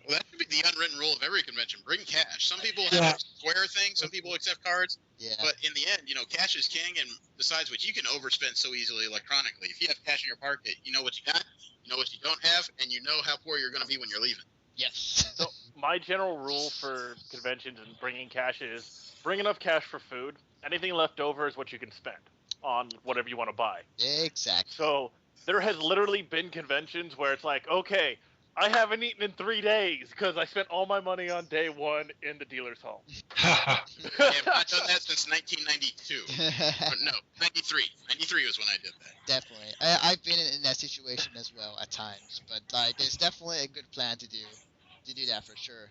that should be the unwritten rule of every convention. Bring cash. Some people have Yeah. a square thing. Some people accept cards. Yeah. But in the end, cash is king, and besides which, you can overspend so easily electronically. If you have cash in your pocket, you know what you got, you know what you don't have, and you know how poor you're going to be when you're leaving. Yes. So my general rule for conventions and bringing cash is bring enough cash for food. Anything left over is what you can spend on whatever you want to buy. Exactly. So there has literally been conventions where it's like, okay, I haven't eaten in 3 days because I spent all my money on day one in the dealer's hall. I have not done that since 1992. No, 93. 93 was when I did that. Definitely. I've been in that situation as well at times, but it's definitely a good plan to do that for sure.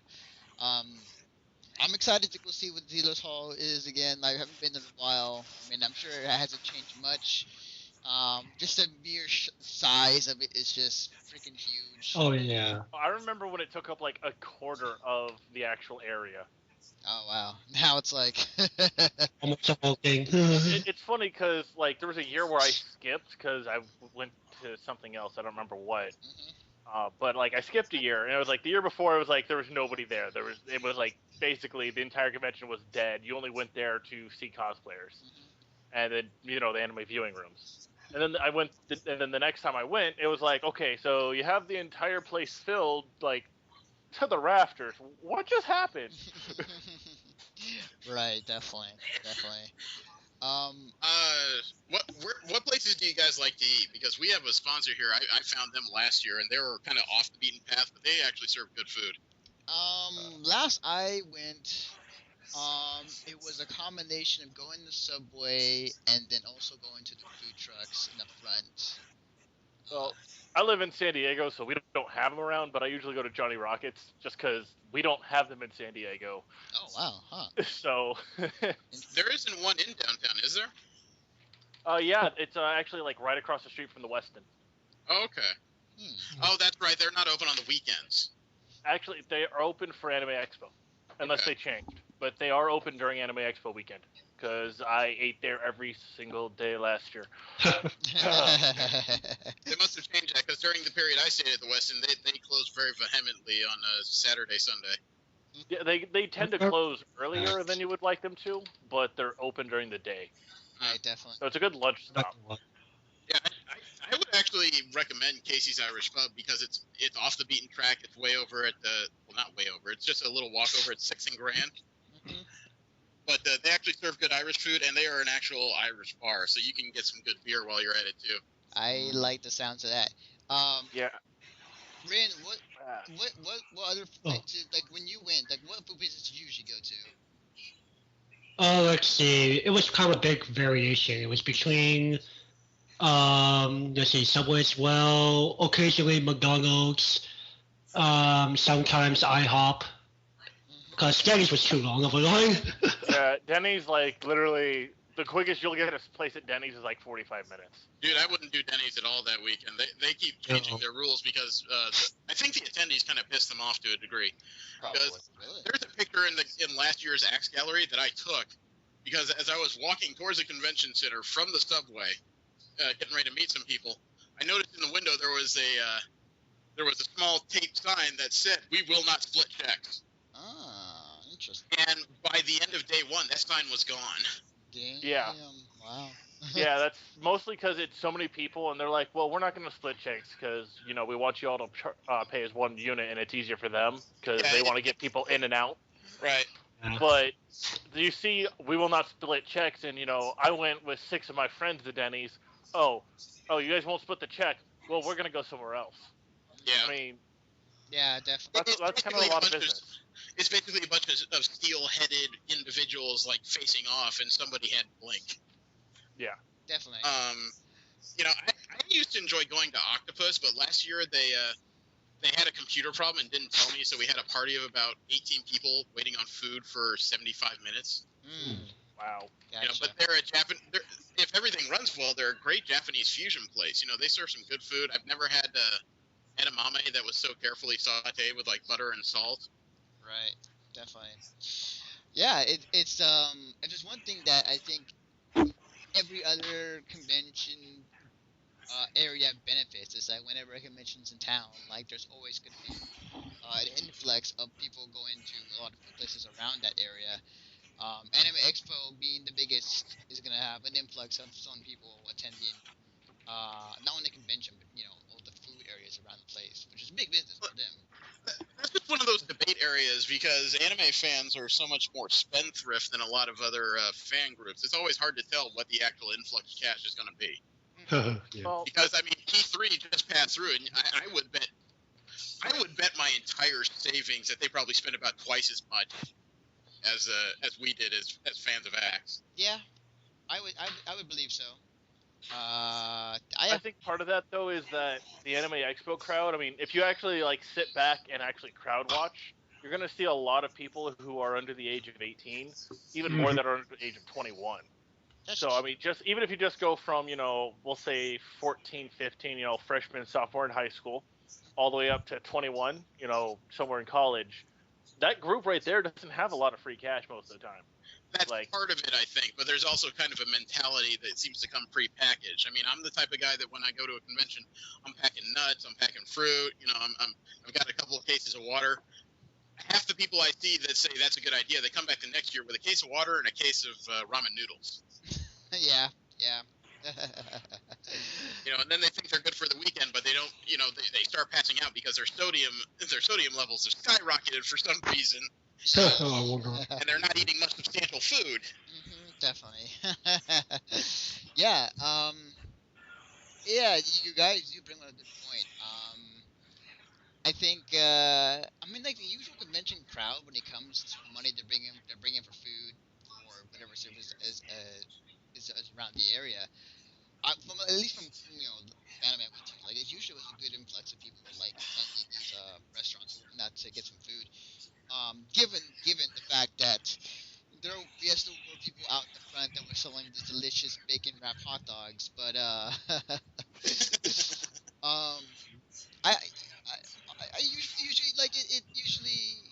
I'm excited to go see what Dealer's Hall is again. I haven't been in a while. I mean, I'm sure it hasn't changed much. Just the mere size of it is just freaking huge. Oh yeah. I remember when it took up like a quarter of the actual area. Oh wow! Now it's like. Almost the whole thing. It's funny because like there was a year where I skipped because I went to something else. I don't remember what. But like I skipped a year, and it was like the year before. It was like there was nobody there. It was like basically the entire convention was dead. You only went there to see cosplayers, and then the anime viewing rooms. And then and then the next time I went, it was like, okay, so you have the entire place filled like to the rafters. What just happened? Right, definitely. What places do you guys like to eat? Because we have a sponsor here. I found them last year, and they were kind of off the beaten path, but they actually serve good food. Last I went, it was a combination of going to Subway and then also going to the food trucks in the front. Well, I live in San Diego, so we don't have them around, but I usually go to Johnny Rockets just because we don't have them in San Diego. Oh, wow, huh. So... There isn't one in downtown, is there? Yeah, it's actually like right across the street from the Westin. Oh, okay. Oh, that's right. They're not open on the weekends. Actually, they are open for Anime Expo, unless they changed. But they are open during Anime Expo weekend, because I ate there every single day last year. They must have changed that, because during the period I stayed at the Westin, they closed very vehemently on Saturday, Sunday. Yeah, they tend to close earlier than you would like them to, but they're open during the day. Right, definitely. So it's a good lunch stop. Yeah, I would actually recommend Casey's Irish Pub because it's off the beaten track. It's way over at not way over. It's just a little walk over at 6 and Grand. But they actually serve good Irish food, and they are an actual Irish bar, so you can get some good beer while you're at it too. I like the sounds of that. Yeah. Rin, what other places, like when you went, like what food places did you usually go to? Let's see. It was kind of a big variation. It was between, let's see, Subway as well, occasionally McDonald's, sometimes IHOP, because Denny's was too long of a line. Yeah, Denny's like literally the quickest you'll get a place at Denny's is like 45 minutes. Dude, I wouldn't do Denny's at all that weekend. They keep changing their rules because I think the attendees kind of pissed them off to a degree. Because there's a picture in last year's Axe Gallery that I took because as I was walking towards the convention center from the subway, getting ready to meet some people, I noticed in the window there was a small tape sign that said, "We will not split checks." Ah, interesting. And by the end of day one, that sign was gone. Damn. Yeah. Wow. Yeah, that's mostly because it's so many people, and they're like, well, we're not going to split checks because, we want you all to pay as one unit, and it's easier for them because they want to get people in and out. Right. But you see, we will not split checks, and, I went with 6 of my friends to Denny's. Oh, you guys won't split the check? Well, we're going to go somewhere else. Yeah. I mean... Yeah, definitely. That's kind of a lot of business. It's basically a bunch of steel-headed individuals, like, facing off, and somebody had blink. Yeah. Definitely. I used to enjoy going to Octopus, but last year they had a computer problem and didn't tell me, so we had a party of about 18 people waiting on food for 75 minutes. Wow. Gotcha. But they're if everything runs well, they're a great Japanese fusion place. They serve some good food. I've never had edamame that was so carefully sautéed with like butter and salt. Right. Definitely. Yeah. It's just one thing that I think every other convention area benefits is that whenever a convention's in town, like there's always going to be an influx of people going to a lot of places around that area. Anime Expo being the biggest is going to have an influx of some people attending not only convention but all the food areas around the place, which is big business for them. That's just one of those debate areas because anime fans are so much more spendthrift than a lot of other fan groups. It's always hard to tell what the actual influx of cash is going to be. Yeah. Well, Because T3 just passed through, and I would bet my entire savings that they probably spent about twice as much as we did as fans of Axe. Yeah, I would believe so. I think part of that though is that the Anime Expo crowd. I mean, if you actually like sit back and actually crowd watch, you're gonna see a lot of people who are under the age of 18, even more that are under the age of 21. So I mean, just even if you just go from we'll say 14, 15, freshman, sophomore in high school, all the way up to 21, somewhere in college, that group right there doesn't have a lot of free cash most of the time. That's part of it, I think, but there's also kind of a mentality that seems to come pre-packaged. I mean, I'm the type of guy that when I go to a convention, I'm packing nuts, I'm packing fruit, I've got a couple of cases of water. Half the people I see that say that's a good idea, they come back the next year with a case of water and a case of ramen noodles. Yeah. And then they think they're good for the weekend, but they don't. They start passing out because their sodium levels have skyrocketed for some reason. And they're not eating much substantial food. Definitely. Yeah. Yeah. You guys, you bring up a good point. I think. Like the usual convention crowd when it comes to money they're bringing for food or whatever service is around the area. At least from the anime I went to, like it usually was a good influx of people like attending these restaurants and whatnot to get some food. Given the fact that yes, there were people out in the front that were selling these delicious bacon wrapped hot dogs, but I usually like it. It usually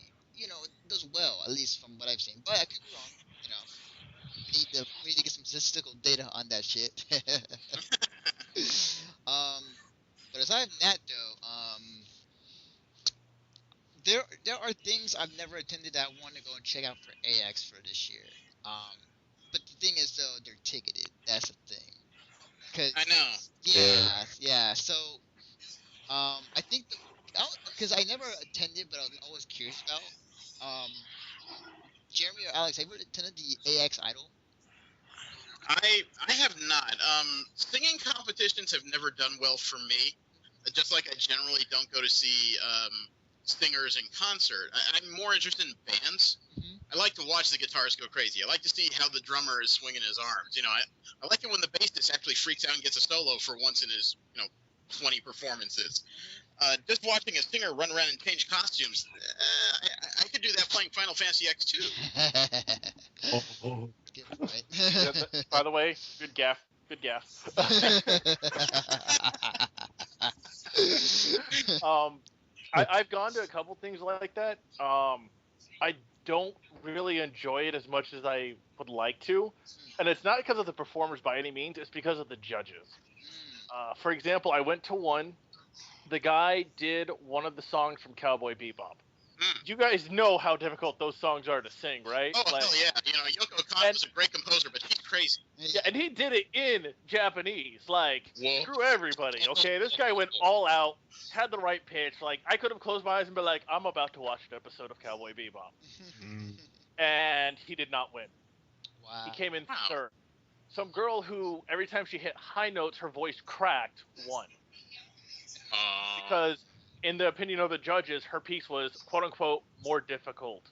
does well, at least from what I've seen. But I could be wrong. We need to get some statistical data on that shit. But aside from that though, there are things I've never attended that I want to go and check out for AX for this year. But the thing is though, they're ticketed. That's the thing. I know. Yeah. So, I think because I never attended, but I'm always curious about. Jeremy or Alex, have you ever attended the AX Idol? I have not. Singing competitions have never done well for me. Just like I generally don't go to see singers in concert. I'm more interested in bands. I like to watch the guitarist go crazy. I like to see how the drummer is swinging his arms. I like it when the bassist actually freaks out and gets a solo for once in his 20 performances. Just watching a singer run around and change costumes, I could do that playing Final Fantasy X too. Right. Yeah, by the way, good gaff. I've gone to a couple things like that. I don't really enjoy it as much as I would like to, and it's not because of the performers by any means. It's because of the judges. For example, I went to one. The guy did one of the songs from Cowboy Bebop. You guys know how difficult those songs are to sing, right? Oh, hell yeah. Yoko Kanno was a great composer, but she's crazy. Yeah, and he did it in Japanese. Like, Whoa. screw everybody, okay? This guy went all out, had the right pitch. Like, I could have closed my eyes and been like, I'm about to watch an episode of Cowboy Bebop. And he did not win. Wow. He came in third. Some girl who, every time she hit high notes, her voice cracked, won. Because, in the opinion of the judges, her piece was, quote-unquote, more difficult.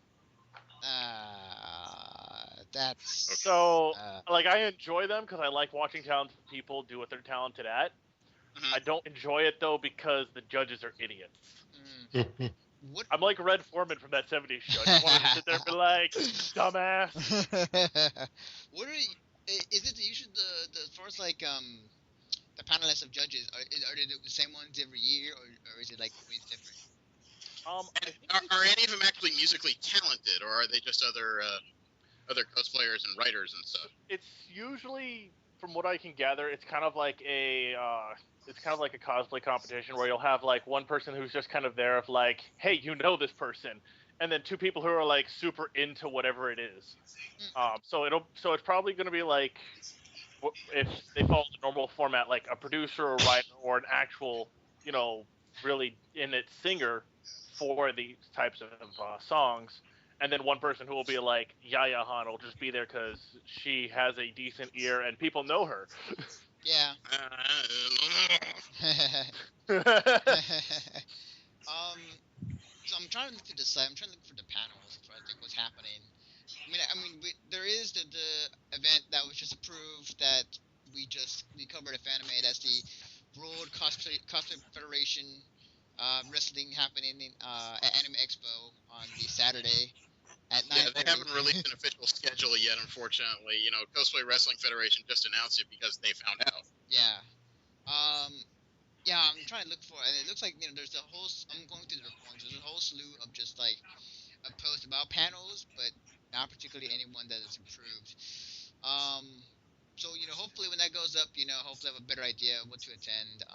That's So, uh, like, I enjoy them because I like watching talented people do what they're talented at. Mhm. I don't enjoy it though because the judges are idiots. mm, what? I'm like Red Foreman from that '70s show. I just wanted to sit there and be like, dumbass. What is it usually the as far as like the panel list of judges are they the same ones every year or is it like always different? I And think are any of them actually musically talented, or are they just other cosplayers and writers and stuff? it's usually, from what I can gather, it's kind of like a cosplay competition where you'll have like one person who's just kind of there of like, hey, you know this person, and then two people who are like super into whatever it is. So it's probably going to be like if they follow the normal format, like a producer, a writer, or an actual, really in it singer for these types of songs, and then one person who will be like Yaya Han will just be there because she has a decent ear and people know her. Yeah. Yeah, um. So I'm trying to look through the site. I'm trying to look for the panels for I think what's happening. There is the event that was just approved that we covered at Fanime. That's the World Cosplay Federation wrestling happening at Anime Expo on the Saturday at Yeah, they 9:30. haven't released an official schedule yet, unfortunately. Cosplay Wrestling Federation just announced it because they found out. Yeah. Um. Yeah, I'm trying to look for it, and it looks like there's a whole. I'm going through the ones. There's a whole slew of just like a post about panels, but not particularly anyone that is improved. Um, so hopefully when that goes up, hopefully I have a better idea of what to attend.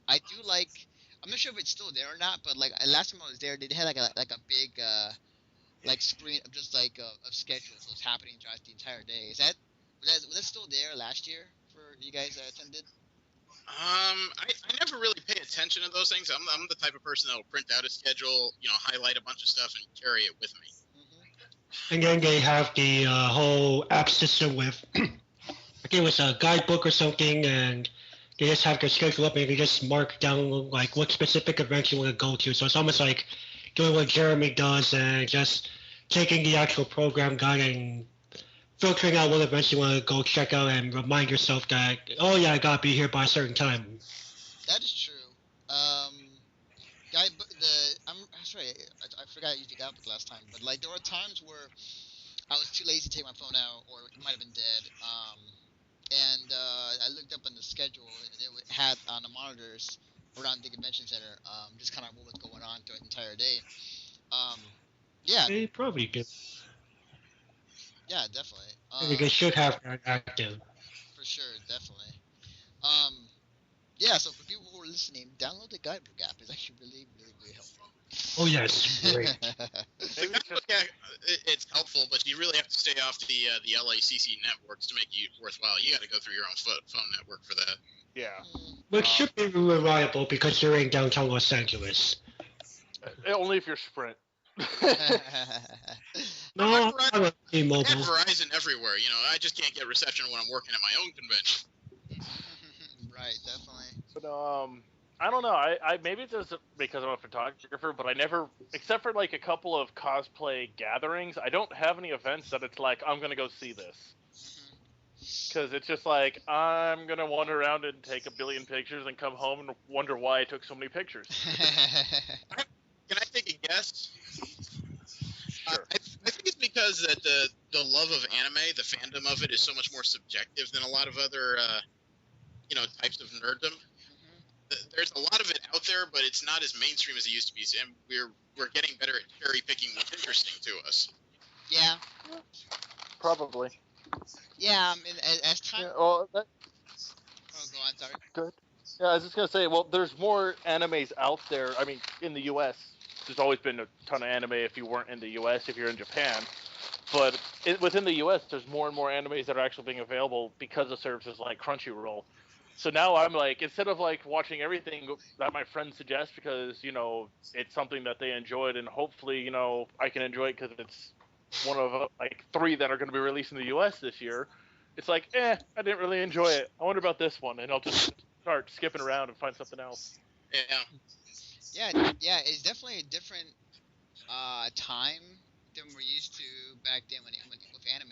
I do like. I'm not sure if it's still there or not, but like last time I was there, they had like a big like screen of just like of schedules that was happening throughout the entire day. Was that still there last year for you guys that attended? I never really pay attention to those things. I'm the type of person that will print out a schedule, highlight a bunch of stuff and carry it with me. Mm-hmm. And then they have the whole app system with, I think it was a guidebook or something, and they just have their schedule up and you can just mark down like what specific events you want to go to. So it's almost like doing what Jeremy does and just taking the actual program guide and filtering out what events you want to go check out and remind yourself that, oh yeah, I gotta be here by a certain time. That is true. Um, I'm sorry, I forgot I used the guidebook last time, but like there were times where I was too lazy to take my phone out, or it might have been dead. And I looked up on the schedule, and it had on the monitors around the convention center, just kind of what was going on throughout the entire day. Um, yeah, They probably do. yeah, definitely. They should have that active. For sure, definitely. Um, yeah. So for people who are listening, download the guidebook app. It's actually really, really, really helpful. Oh yes, great. The guidebook, it's helpful, but you really have to stay off the LACC networks to make it worthwhile. You got to go through your own phone network for that. yeah. Which should be reliable because you're in downtown Los Angeles. Only if you're Sprint. No, I I'm on I have T-Mobile. Verizon everywhere. I just can't get reception when I'm working at my own convention. Right, definitely. But I don't know. I maybe it's just because I'm a photographer, but I never, except for like a couple of cosplay gatherings, I don't have any events that it's like I'm gonna go see this. Because it's just like I'm gonna wander around and take a billion pictures and come home and wonder why I took so many pictures. Can I take a guess? Sure. I think it's because that the love of anime, the fandom of it, is so much more subjective than a lot of other types of nerddom. There's a lot of it out there, but it's not as mainstream as it used to be, and we're getting better at cherry picking what's interesting to us. Yeah. Probably. Yeah. As time. Yeah, well, Oh, go on. Sorry. good. Yeah, I was just gonna say, well, there's more animes out there. I mean, in the U.S., there's always been a ton of anime. If you weren't in the U.S., if you're in Japan, but within the U.S., there's more and more animes that are actually being available because of services like Crunchyroll. So now I'm like, instead of like watching everything that my friends suggest because it's something that they enjoyed, and hopefully I can enjoy it because it's one of like 3 that are going to be released in the U.S. this year. It's like, I didn't really enjoy it. I wonder about this one, and I'll just start skipping around and find something else. Yeah. Yeah. It's definitely a different time than we're used to back then with anime.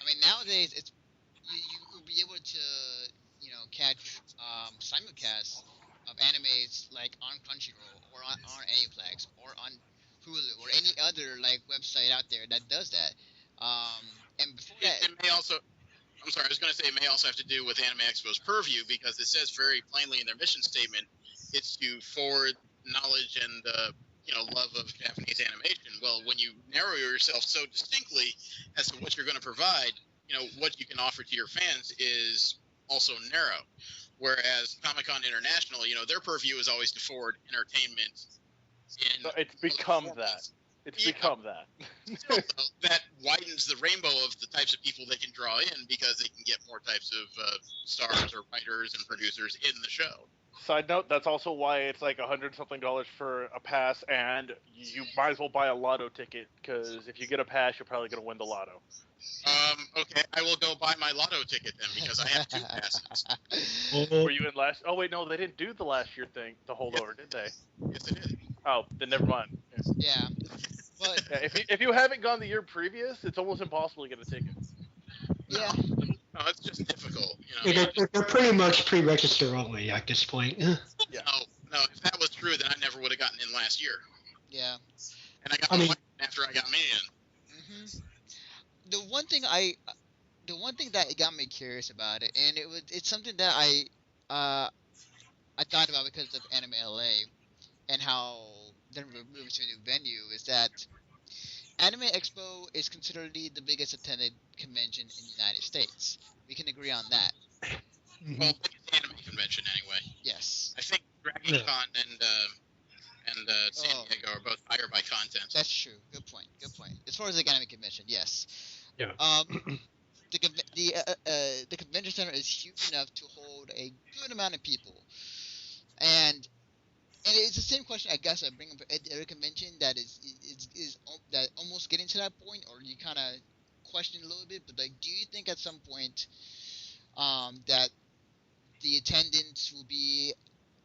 I mean, nowadays you will be able to catch simulcasts of animes like on Crunchyroll or on Aniplex or on Hulu or any other like website out there that does that. And before that, It may also. I'm sorry, I was going to say it may also have to do with Anime Expo's purview because it says very plainly in their mission statement, it's to forward knowledge and love of Japanese animation. Well, when you narrow yourself so distinctly as to what you're going to provide, what you can offer to your fans is also narrow. Whereas Comic-Con International, their purview is always to forward entertainment. So it's become that. It's become that. Still, though, that widens the rainbow of the types of people they can draw in because they can get more types of stars or writers and producers in the show. Side note, that's also why it's like $100-something for a pass, and you might as well buy a lotto ticket, because if you get a pass, you're probably going to win the lotto. Okay, I will go buy my lotto ticket then, because I have 2 passes. Were you in last? Oh wait, no, they didn't do the last year thing, the holdover, did they? Yes, they did. Oh, then never mind. yeah, but Yeah, if you haven't gone the year previous, it's almost impossible to get a ticket. yeah, No, it's just difficult. They're pretty much pre-register only at this point. Yeah. No, if that was true, then I never would have gotten in last year. yeah. And I got I mean- after I got me in. hmm The one thing that got me curious about it, and it's something that I thought about because of Anime LA and how they're moving to a new venue, is that Anime Expo is considered the biggest attended convention in the United States. We can agree on that. Well, biggest anime convention anyway. Yes, I think Dragon Con and San Oh. Diego are both higher by content. that's true. Good point. Good point. As far as the anime convention, yes. Yeah. The convention center is huge enough to hold a good amount of people, and it's the same question I guess I bring up at every convention that is that almost getting to that point, or you kind of question a little bit. But like, do you think at some point that the attendance will be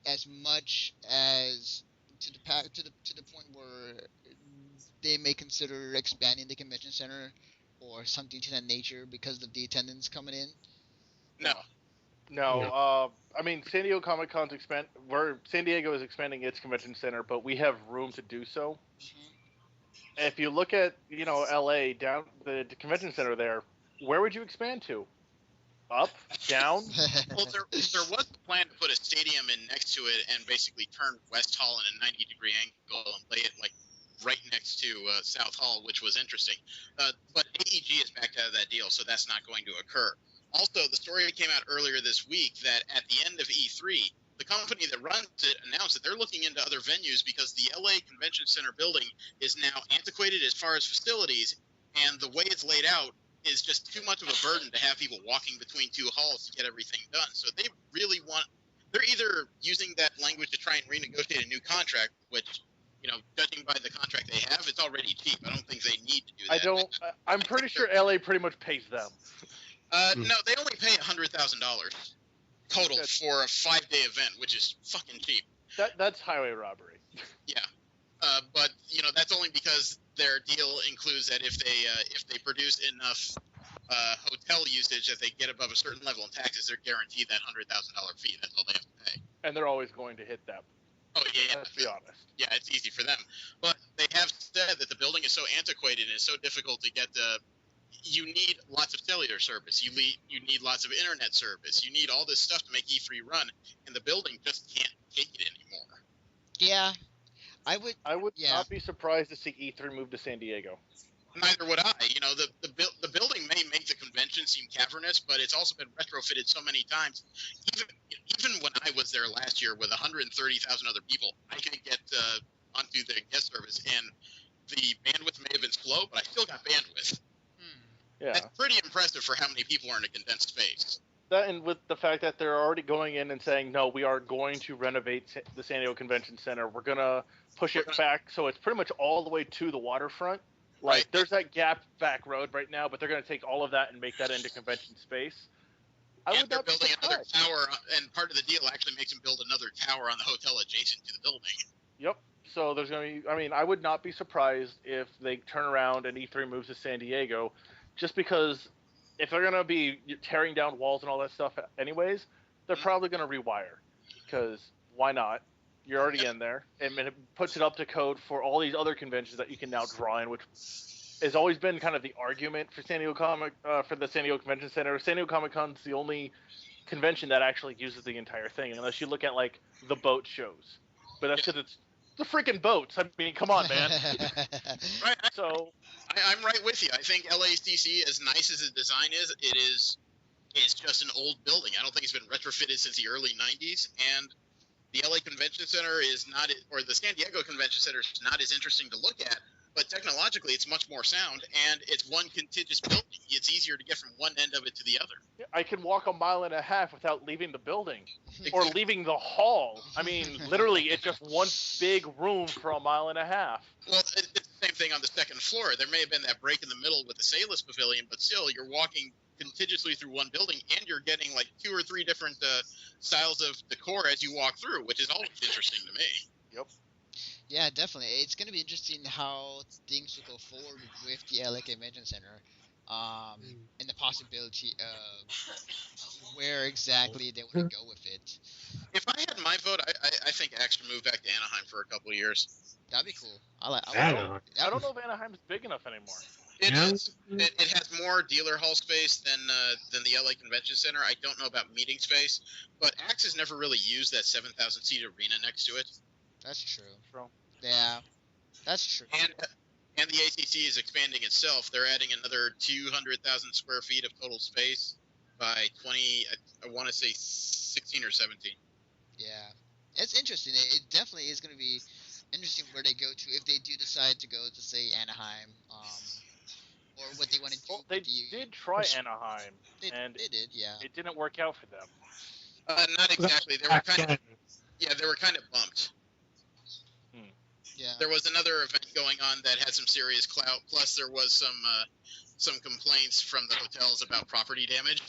as much as to the point where they may consider expanding the convention center or something to that nature because of the attendance coming in? No. No, I mean San Diego Comic Con's San Diego is expanding its convention center, but we have room to do so. Mhm. If you look at LA down the convention center there, where would you expand to? Up, down? Well, there was a plan to put a stadium in next to it and basically turn West Hall in a 90-degree angle and lay it like right next to South Hall, which was interesting. But AEG is backed out of that deal, so that's not going to occur. Also, the story came out earlier this week that at the end of E3, the company that runs it announced that they're looking into other venues because the LA Convention Center building is now antiquated as far as facilities, and the way it's laid out is just too much of a burden to have people walking between 2 halls to get everything done. So they really they're either using that language to try and renegotiate a new contract, which, judging by the contract they have, it's already cheap. I don't think they need to do that. I'm pretty sure LA pretty much pays them. No, they only pay $100,000 total for a 5-day event, which is fucking cheap. That's highway robbery. Yeah, but that's only because their deal includes that if they produce enough hotel usage that they get above a certain level in taxes, they're guaranteed that $100,000 fee. That's all they have to pay. And they're always going to hit that. Oh yeah. Let's be honest. Yeah, it's easy for them, but they have said that the building is so antiquated and it's so difficult to get you need lots of cellular service. You need lots of internet service. You need all this stuff to make E3 run, and the building just can't take it anymore. Yeah, I would. Yeah. not be surprised to see E3 move to San Diego. Neither would I. The building may make the convention seem cavernous, but it's also been retrofitted so many times. Even when I was there last year with 130,000 other people, I could get onto the guest service, and the bandwidth may have been slow, but I still got bandwidth. Yeah. That's pretty impressive for how many people are in a condensed space. That, and with the fact that they're already going in and saying, no, we are going to renovate the San Diego Convention Center. We're going to push it back so it's pretty much all the way to the waterfront. Like, Right. There's that gap back road right now, but they're going to take all of that and make that into convention space. And they're building another tower, and part of the deal actually makes them build another tower on the hotel adjacent to the building. Yep. So there's going to be, I would not be surprised if they turn around and E3 moves to San Diego, just because if they're gonna be tearing down walls and all that stuff, anyways, they're probably gonna rewire, because why not? You're already in there, and it puts it up to code for all these other conventions that you can now draw in, which has always been kind of the argument for for the San Diego Convention Center. San Diego Comic Con's the only convention that actually uses the entire thing, unless you look at like the boat shows. But that's because it's the freaking boats. I mean, come on, man. Right. So I'm right with you. I think LACC, as nice as the design is, it's just an old building. I don't think it's been retrofitted since the early '90s, and the LA Convention Center is not, or the San Diego Convention Center is not as interesting to look at. But technologically, it's much more sound, and it's one contiguous building. It's easier to get from one end of it to the other. I can walk a mile and a half without leaving the building or leaving the hall. I mean, literally, it's just one big room for a mile and a half. Well, it's the same thing on the second floor. There may have been that break in the middle with the Sailors Pavilion, but still, you're walking contiguously through one building, and you're getting like 2 or 3 different styles of decor as you walk through, which is always interesting to me. Yep. Yeah, definitely. It's going to be interesting how things will go forward with the LA Convention Center, and the possibility of where exactly they want to go with it. If I had my vote, I think Axe should move back to Anaheim for a couple of years. That'd be cool. I don't know if Anaheim's big enough anymore. It has more dealer hall space than the LA Convention Center. I don't know about meeting space, but Axe has never really used that 7,000 seat arena next to it. That's true. Yeah, that's true. And the ACC is expanding itself. They're adding another 200,000 square feet of total space by I want to say 16 or 17. Yeah, it's interesting. It definitely is going to be interesting where they go to if they do decide to go to, say, Anaheim, or what they want to do. Well, they did try Anaheim, and they did, yeah. It didn't work out for them. Not exactly. They were kind of bumped. Yeah. There was another event going on that had some serious clout. Plus, there was some complaints from the hotels about property damage.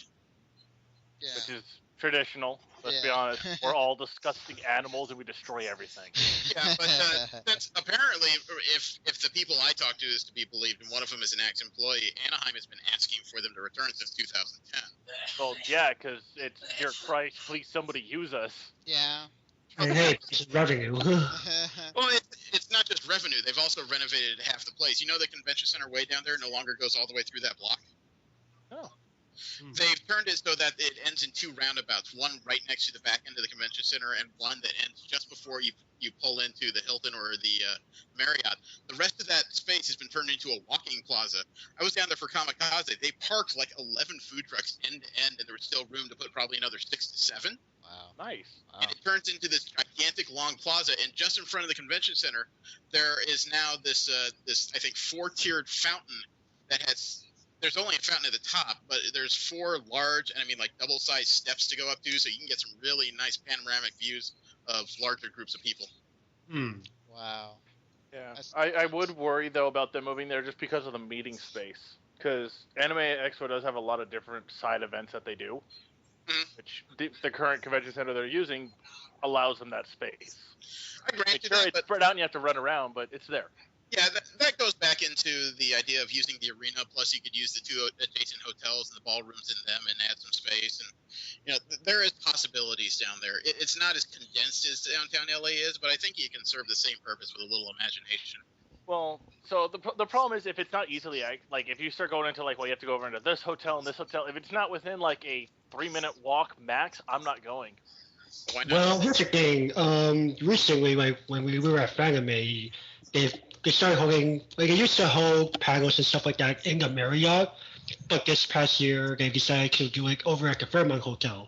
Yeah. Which is traditional. Let's be honest. We're all disgusting animals, and we destroy everything. Yeah, but that's apparently, if the people I talk to is to be believed, and one of them is an ex-employee, Anaheim has been asking for them to return since 2010. Well, yeah, because it's, dear Christ, please somebody use us. Yeah. Hey, it's revenue. Well, it's not just revenue. They've also renovated half the place. You know the convention center way down there no longer goes all the way through that block? Oh. They've turned it so that it ends in 2 roundabouts, one right next to the back end of the convention center and one that ends just before you pull into the Hilton or the Marriott. The rest of that space has been turned into a walking plaza. I was down there for Kamikaze. They parked like 11 food trucks end to end, and there was still room to put probably another 6 to 7. Wow. Nice. Wow. And it turns into this gigantic long plaza, and just in front of the convention center, there is now this I think 4-tiered fountain that has. There's only a fountain at the top, but there's 4 large, and I mean like double-sized steps to go up to, so you can get some really nice panoramic views of larger groups of people. Wow. Yeah. I would worry though about them moving there just because of the meeting space, because Anime Expo does have a lot of different side events that they do. Which the current convention center they're using allows them that space. I grant you Sure, that, it's but spread out and you have to run around, but it's there. yeah, that goes back into the idea of using the arena. Plus, you could use the 2 adjacent hotels and the ballrooms in them and add some space. And there is possibilities down there. It's not as condensed as downtown LA is, but I think you can serve the same purpose with a little imagination. Well, so the problem is if it's not easily like if you start going into like, well, you have to go over into this hotel and this hotel. If it's not within like a 3-minute walk max, I'm not going. Why not? Well, here's the thing. Recently, like when we were at Anime, they started holding, like they used to hold panels and stuff like that in the Marriott, but this past year they decided to do it over at the Fairmont Hotel.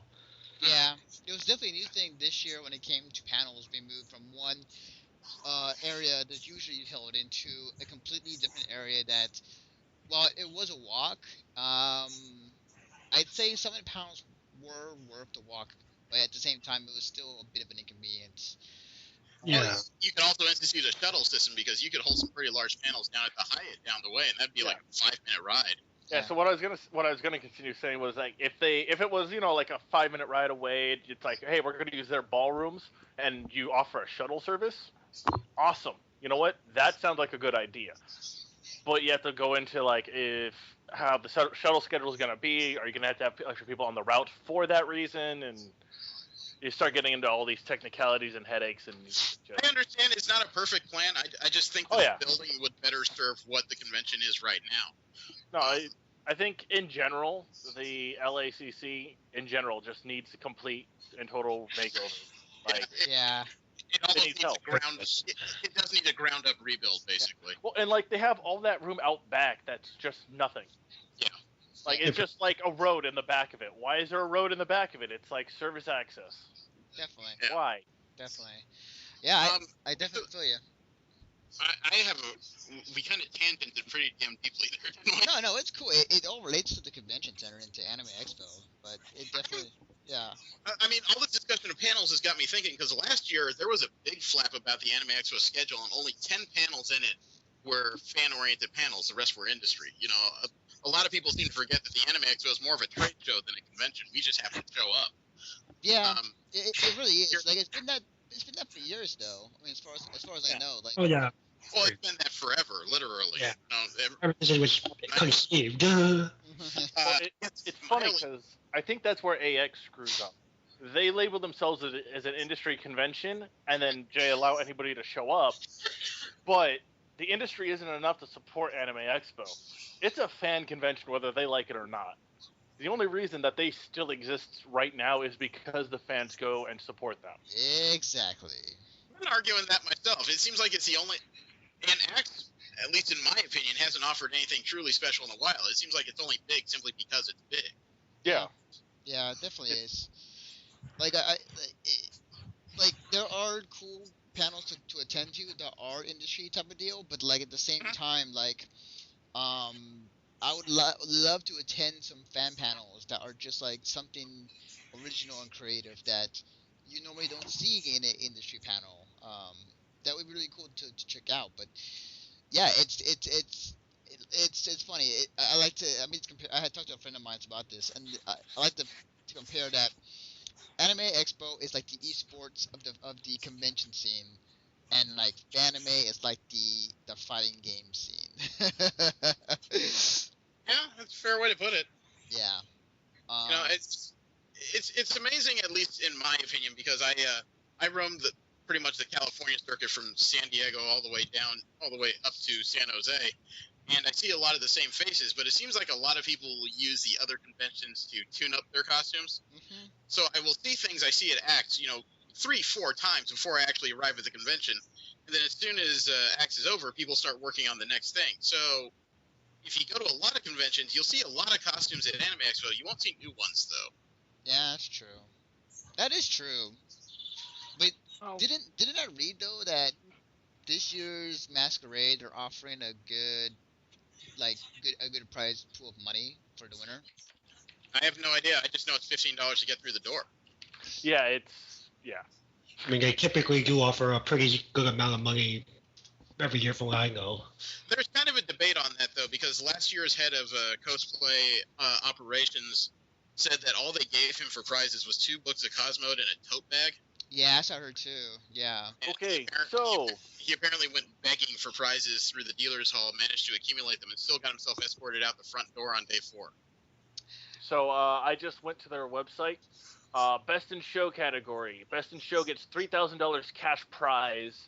Yeah, it was definitely a new thing this year when it came to panels being moved from one area that's usually held into a completely different area that, while it was a walk, I'd say some of the panels were worth the walk, but at the same time it was still a bit of an inconvenience. Yeah. Well, you can also institute a shuttle system because you could hold some pretty large panels down at the Hyatt down the way, and that'd be like a 5-minute ride. Yeah. So what I was gonna continue saying was like if it was like a 5-minute ride away, it's like, hey, we're gonna use their ballrooms and you offer a shuttle service. Awesome. You know what? That sounds like a good idea. but you have to go into like if how the shuttle schedule is going to be. Are you going to have extra people on the route for that reason? And you start getting into all these technicalities and headaches, and just I understand it's not a perfect plan. I just think that the building would better serve what the convention is right now. No, I think in general, the LACC in general just needs a complete and total makeover. Like, It almost needs a ground. It does need a ground up rebuild, basically. Well, and like they have all that room out back that's just nothing. Yeah. Like it's just like a road in the back of it. Why is there a road in the back of it? It's like service access. Definitely. Yeah. Why? Definitely. Yeah, I definitely feel you. I have we kind of tangented pretty damn deeply there, didn't we? No, it's cool. It all relates to the convention center and to Anime Expo, but it definitely, yeah. I mean, all this discussion of panels has got me thinking, because last year there was a big flap about the Anime Expo schedule, and only 10 panels in it were fan-oriented panels. The rest were industry. You know, a lot of people seem to forget that the Anime Expo is more of a trade show than a convention. We just happen to show up. Yeah, it really is. Like it's been that for years, though. I mean, as far as I know, like. Oh yeah. Well, it's been that forever, literally. Yeah. You know, it was conceived. Well, it's funny because I think that's where AX screws up. They label themselves as an industry convention, and then they allow anybody to show up. But the industry isn't enough to support Anime Expo. It's a fan convention, whether they like it or not. The only reason that they still exist right now is because the fans go and support them. Exactly. I'm not arguing that myself. It seems like it's the only... And Axe, at least in my opinion, hasn't offered anything truly special in a while. It seems like it's only big simply because it's big. Yeah. Yeah, it definitely is. Like like there are cool panels to attend to that are industry type of deal, but like at the same time, like I would love to attend some fan panels that are just like something original and creative that you normally don't see in an industry panel. That would be really cool to check out. But yeah, it's funny. I like to. I mean, I had talked to a friend of mine about this, and I like to compare that. Anime Expo is like the esports of the convention scene, and like Fanime is like the fighting game scene. Yeah, that's a fair way to put it. Yeah. You know, it's amazing, at least in my opinion, because I roamed pretty much the California circuit from San Diego all the way up to San Jose, and I see a lot of the same faces, but it seems like a lot of people will use the other conventions to tune up their costumes. Mm-hmm. So I will see things I see at Axe, 3-4 times before I actually arrive at the convention, and then as soon as Axe is over, people start working on the next thing. So if you go to a lot of conventions, you'll see a lot of costumes at Anime Expo. You won't see new ones, though. Yeah, that's true. That is true. But didn't I read though that this year's Masquerade they're offering a good prize pool of money for the winner? I have no idea. I just know it's $15 to get through the door. Yeah, I mean, they typically do offer a pretty good amount of money every year, from what I know. There's kind of a debate on that, though, because last year's head of cosplay operations said that all they gave him for prizes was 2 books of Cosmode and a tote bag. Yeah, I saw her too. Yeah. And okay, so he apparently went begging for prizes through the dealer's hall, managed to accumulate them, and still got himself escorted out the front door on day 4. So I just went to their website. Best in Show category. Best in Show gets $3,000 cash prize,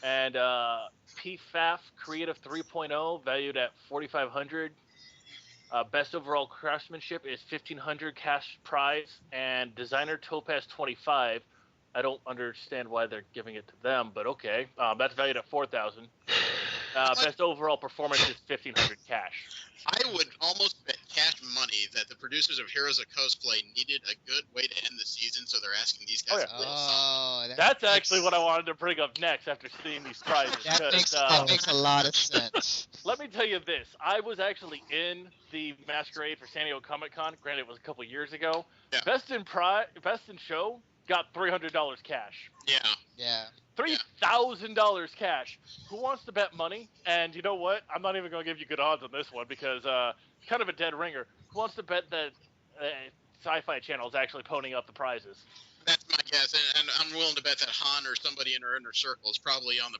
and PFAF Creative 3.0 valued at $4,500. Best overall craftsmanship is $1,500 cash prize, and designer Topaz 25. I don't understand why they're giving it to them, but okay. That's valued at $4,000. Best overall performance is $1,500 cash. I would almost bet cash money that the producers of Heroes of Cosplay needed a good way to end the season, so they're asking these guys a little something. That's actually what I wanted to bring up next after seeing these prizes. That makes a lot of sense. Let me tell you this. I was actually in the Masquerade for San Diego Comic-Con. Granted, it was a couple years ago. Yeah. Best in Show got $300 cash. Yeah. $3,000 cash. Who wants to bet money? And you know what? I'm not even going to give you good odds on this one because kind of a dead ringer. Who wants to bet that Sci-Fi Channel is actually ponying up the prizes? That's my guess, and I'm willing to bet that Han or somebody in her inner circle is probably on the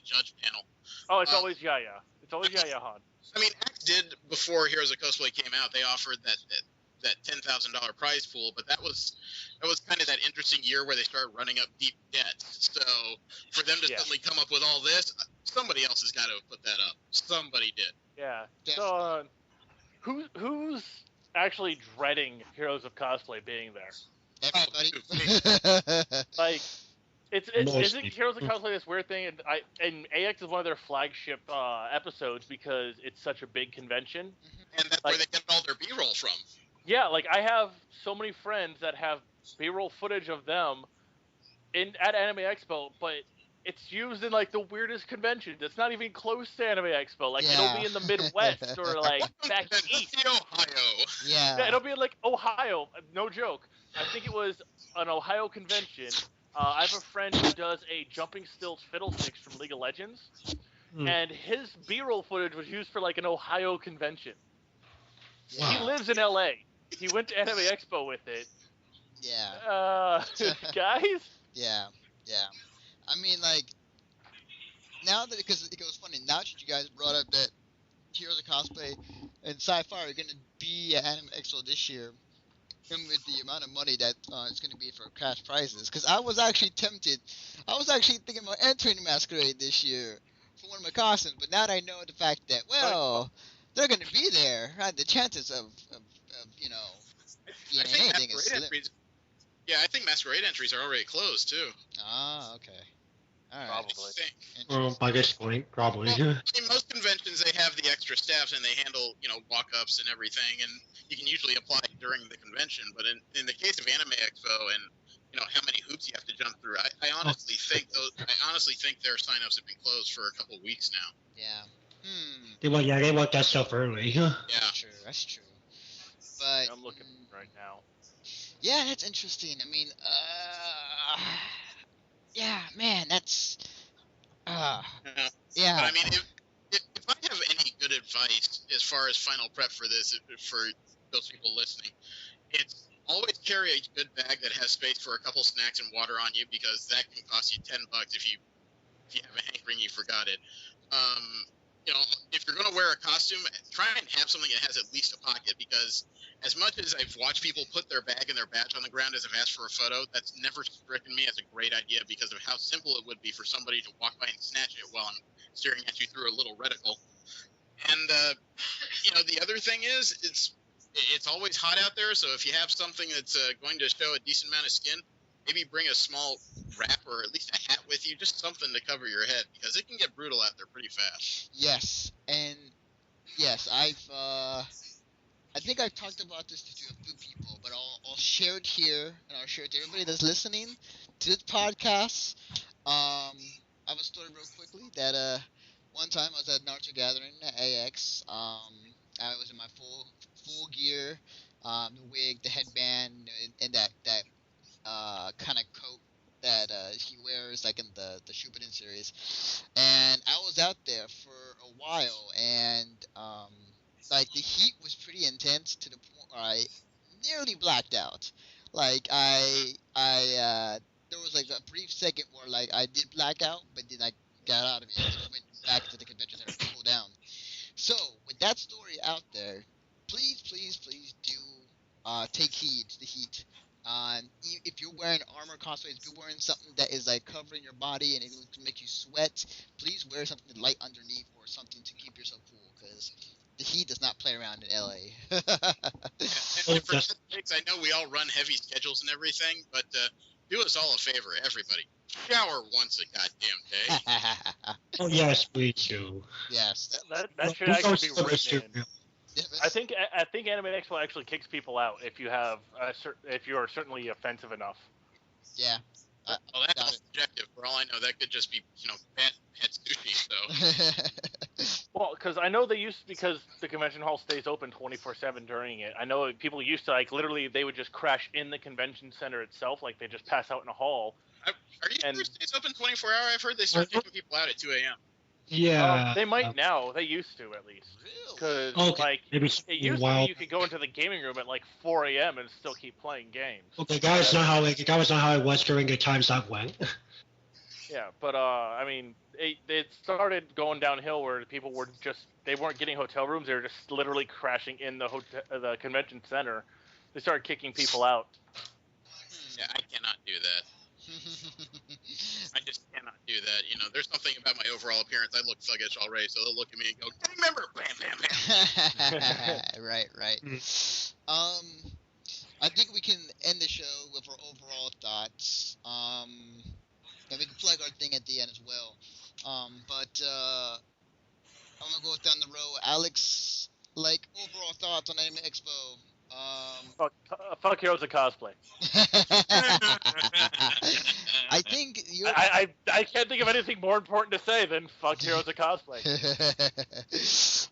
judge panel. Oh, it's always Yaya. It's always Yayahan. I mean, Axe did, before Heroes of Cosplay came out, they offered that $10,000 prize pool, but that was kind of that interesting year where they started running up deep debt. So for them to suddenly come up with all this, somebody else has got to have put that up. Somebody did. Yeah. So who's actually dreading Heroes of Cosplay being there? Everybody. Like, isn't Heroes of Cosplay this weird thing? And AX is one of their flagship episodes because it's such a big convention. And that's where they get all their B-roll from. Yeah, like I have so many friends that have B-roll footage of them at Anime Expo, but it's used in like the weirdest conventions. It's not even close to Anime Expo. Like it'll be in the Midwest or like back east. Ohio. Yeah. It'll be in like Ohio. No joke. I think it was an Ohio convention. I have a friend who does a Jumping Stilts Fiddlesticks from League of Legends, and his B-roll footage was used for like an Ohio convention. Wow. He lives in LA. He went to Anime Expo with it. Yeah. Guys? Yeah. I mean, like, now that, because it was funny, now that you guys brought up that Heroes of Cosplay and Sci-Fi are going to be at Anime Expo this year, and with the amount of money that it's going to be for cash prizes, because I was actually tempted. I was actually thinking about entering Masquerade this year for one of my costumes, but now that I know the fact that, well, they're going to be there, right, the chances of you know, being anything is slim. I think Masquerade entries are already closed, too. Ah, okay. All right. Probably. By this point, probably. Well, in most conventions, they have the extra staff and they handle, walk-ups and everything, and you can usually apply during the convention. But in the case of Anime Expo and, how many hoops you have to jump through, I honestly think their sign-ups have been closed for a couple of weeks now. Yeah. They want that stuff early. Yeah. That's true. But I'm looking right now. Yeah, that's interesting. I mean, yeah, man, that's, Yeah. yeah. But I mean, if I have any good advice as far as final prep for this, for those people listening, it's always carry a good bag that has space for a couple snacks and water on you, because that can cost you $10 if you have a hankering you forgot it. If you're going to wear a costume, try and have something that has at least a pocket, because as much as I've watched people put their bag and their badge on the ground as I've asked for a photo, that's never stricken me as a great idea because of how simple it would be for somebody to walk by and snatch it while I'm staring at you through a little reticle. And, the other thing is, it's always hot out there, so if you have something that's going to show a decent amount of skin, maybe bring a small wrap or at least a hat with you, just something to cover your head, because it can get brutal out there pretty fast. Yes, and yes, I think I've talked about this to a few people, but I'll share it here, and I'll share it to everybody that's listening to this podcast. I have a story real quickly that one time I was at Naruto Gathering at AX. I was in my full gear, the wig, the headband, and that kind of coat that he wears like in the Shubiden series, and I was out there for a while, and like the heat was pretty intense to the point where I nearly blacked out. Like there was like a brief second where like I did black out, but then I got out of it and went back to the convention center to cool down. So with that story out there, please do take heed to the heat. If you're wearing armor cosplay, if you're wearing something that is like covering your body and it can make you sweat, please wear something light underneath or something to keep yourself cool, because the heat does not play around in LA. And for sakes, I know we all run heavy schedules and everything, but do us all a favor, everybody. Shower once a goddamn day. Oh yes, we do. Yes. That should actually be written in. Yeah. I think Anime Expo actually kicks people out if you have if you are certainly offensive enough. Yeah. Well, that's all subjective. For all I know, that could just be pet sushi. So. Well, because I know because the convention hall stays open 24/7 during it. I know people used to literally they would just crash in the convention center itself, like they just pass out in a hall. Are you serious? It's open 24 hours. I've heard they start kicking people out at 2 a.m. Yeah. They might now. They used to, at least. Because maybe it used to be you could go into the gaming room at 4 a.m. and still keep playing games. Okay, that was not how it was during the times I went. Yeah, but I mean, it started going downhill where people were they weren't getting hotel rooms; they were just literally crashing in the convention center. They started kicking people out. Yeah, I cannot do that. I just cannot do that. You know, there's something about my overall appearance. I look thuggish already, so they'll look at me and go, "Gang member!" Bam, bam, bam. Right. I think we can end the show with our overall thoughts. And we can plug our thing at the end as well. But I'm gonna go down the road. Alex, like overall thoughts on Anime Expo. Fuck Heroes of Cosplay. I think you're. I can't think of anything more important to say than fuck Heroes of Cosplay.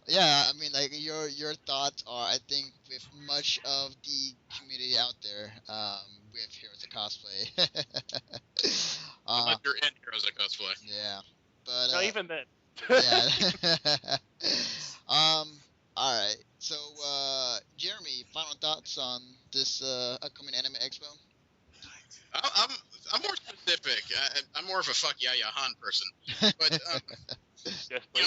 Yeah, I mean, like your thoughts are, I think, with much of the community out there, with Heroes of Cosplay. Unless you're in Heroes of Cosplay. Yeah, but No, even then. yeah. All right. So, Jeremy, final thoughts on this upcoming Anime Expo? I'm more specific. I'm more of a fuck Yaya Han person. But Yes, you please.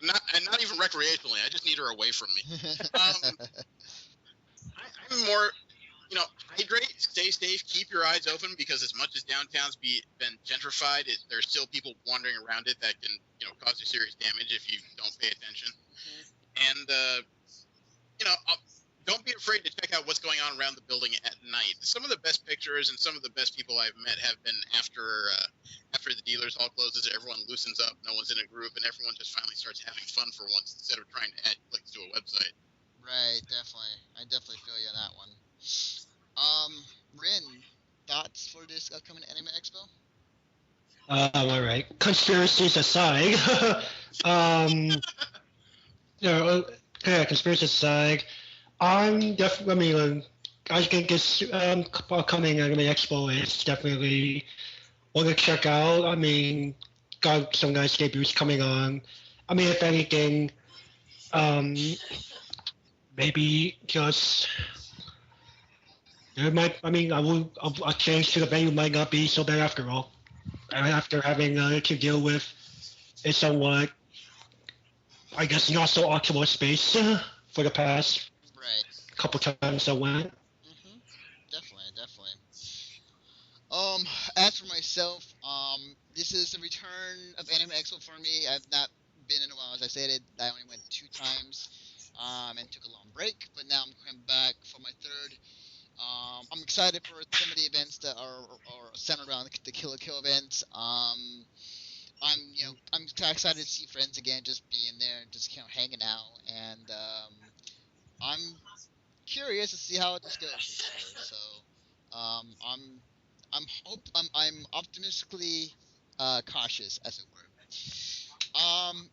know, not even recreationally. I just need her away from me. I'm more, you know, hydrate, stay safe, keep your eyes open, because as much as downtown's been gentrified, there's still people wandering around it that can, you know, cause you serious damage if you don't pay attention. And you know, don't be afraid to check out what's going on around the building at night. Some of the best pictures and some of the best people I've met have been after the dealers hall closes. Everyone loosens up, no one's in a group, and everyone just finally starts having fun for once instead of trying to add clicks to a website. Right, definitely. I definitely feel you on that one. Rin, thoughts for this upcoming Anime Expo? All right. Conspiracies aside, you know, conspiracies aside, I'm definitely. I mean, I think this upcoming Anime Expo is definitely one to check out. I mean, got some nice debuts coming on. I mean, if anything, maybe just there might. I mean, a change to the venue might not be so bad after all. After having to deal with a somewhat, I guess, not so optimal space for the past Right. couple times I went. Definitely. As for myself, this is the return of Anime Expo for me. I've not been in a while, as I said. I only went 2 times, and took a long break. But now I'm coming back for my third. I'm excited for some of the events that are centered around the Kill la Kill events. I'm excited to see friends again, just being there, just hanging out, and I'm curious to see how this goes this year. So, I'm optimistically cautious, as it were.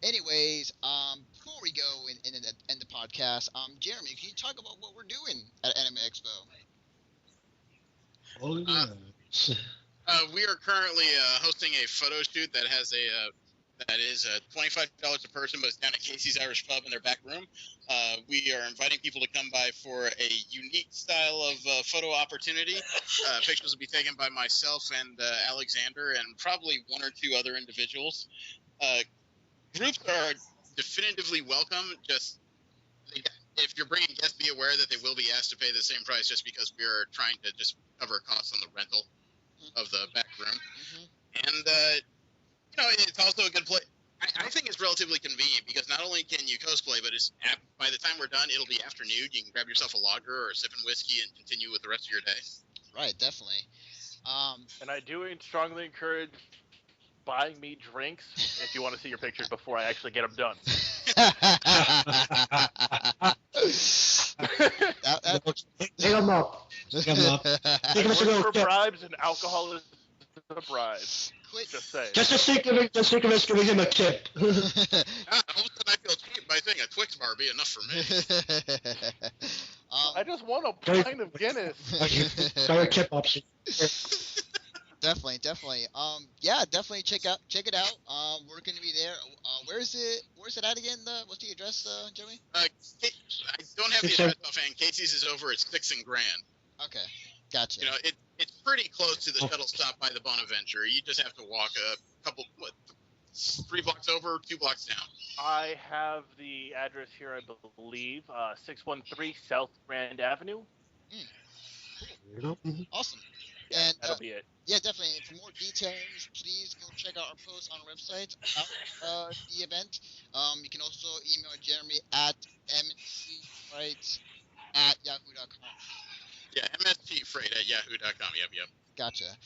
Anyways, before we go in the podcast, Jeremy, can you talk about what we're doing at Anime Expo? Oh yes. We are currently hosting a photo shoot that has that is $25 a person, but it's down at Casey's Irish Pub in their back room. We are inviting people to come by for a unique style of photo opportunity. Pictures will be taken by myself and Alexander and probably 1 or 2 other individuals. Groups are definitively welcome. Just if you're bringing guests, be aware that they will be asked to pay the same price, just because we are trying to just cover costs on the rental of the back room. And you know, it's also a good place. I think it's relatively convenient because not only can you cosplay, but by the time we're done, it'll be afternoon. You can grab yourself a lager or a sip and whiskey and continue with the rest of your day. Right, definitely. And I do strongly encourage buying me drinks if you want to see your pictures before I actually get them done. Take them up. Take them up. Take them I to work go. for bribes, and alcohol is a bribe. Quit. Just saying. Just to think of it, giving him a tip. All of a sudden, I feel cheap by saying a Twix bar would be enough for me. I just want a pint of Guinness. Got a tip option. Definitely. Yeah, definitely check it out. We're gonna be there. Where's it at again? What's the address, Joey? I don't have the address offhand. Casey's is over at 6th and Grand. Okay. Gotcha. You know, it's pretty close to the shuttle stop by the Bonaventure. You just have to walk a couple, 3 blocks over, 2 blocks down. I have the address here, I believe, 613 South Grand Avenue. Awesome. Yeah, And that'll be it. yeah, definitely. For more details, please go check out our post on our website about the event. You can also email Jeremy at mncfreight@yahoo.com. Yeah, mstfreight@yahoo.com. Yep. Gotcha.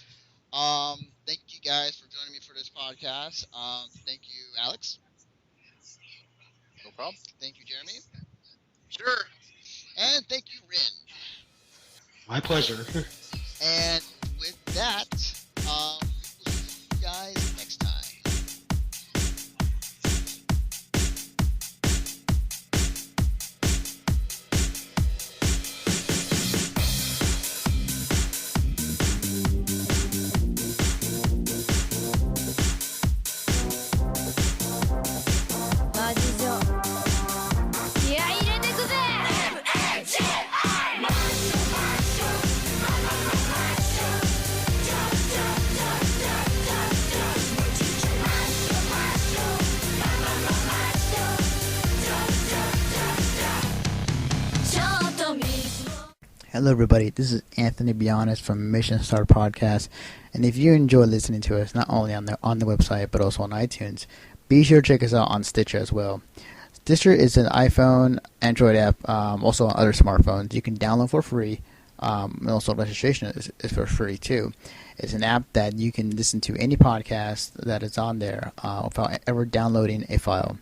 Thank you guys for joining me for this podcast. Thank you, Alex. No problem. Thank you, Jeremy. Sure. And thank you, Rin. My pleasure. And with that, we will see you guys next time. Hello, everybody. This is Anthony Bionis from Mission Star Podcast, and if you enjoy listening to us, not only on the website but also on iTunes, be sure to check us out on Stitcher as well. Stitcher is an iPhone, Android app, also on other smartphones. You can download for free, and also registration is for free too. It's an app that you can listen to any podcast that is on there without ever downloading a file.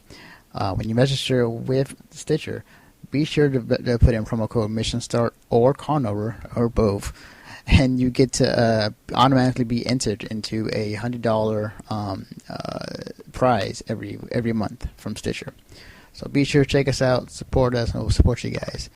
When you register with Stitcher, be sure to put in promo code Mission Start or Conover or both, and you get to automatically be entered into a $100 prize every month from Stitcher. So be sure to check us out, support us, and we'll support you guys.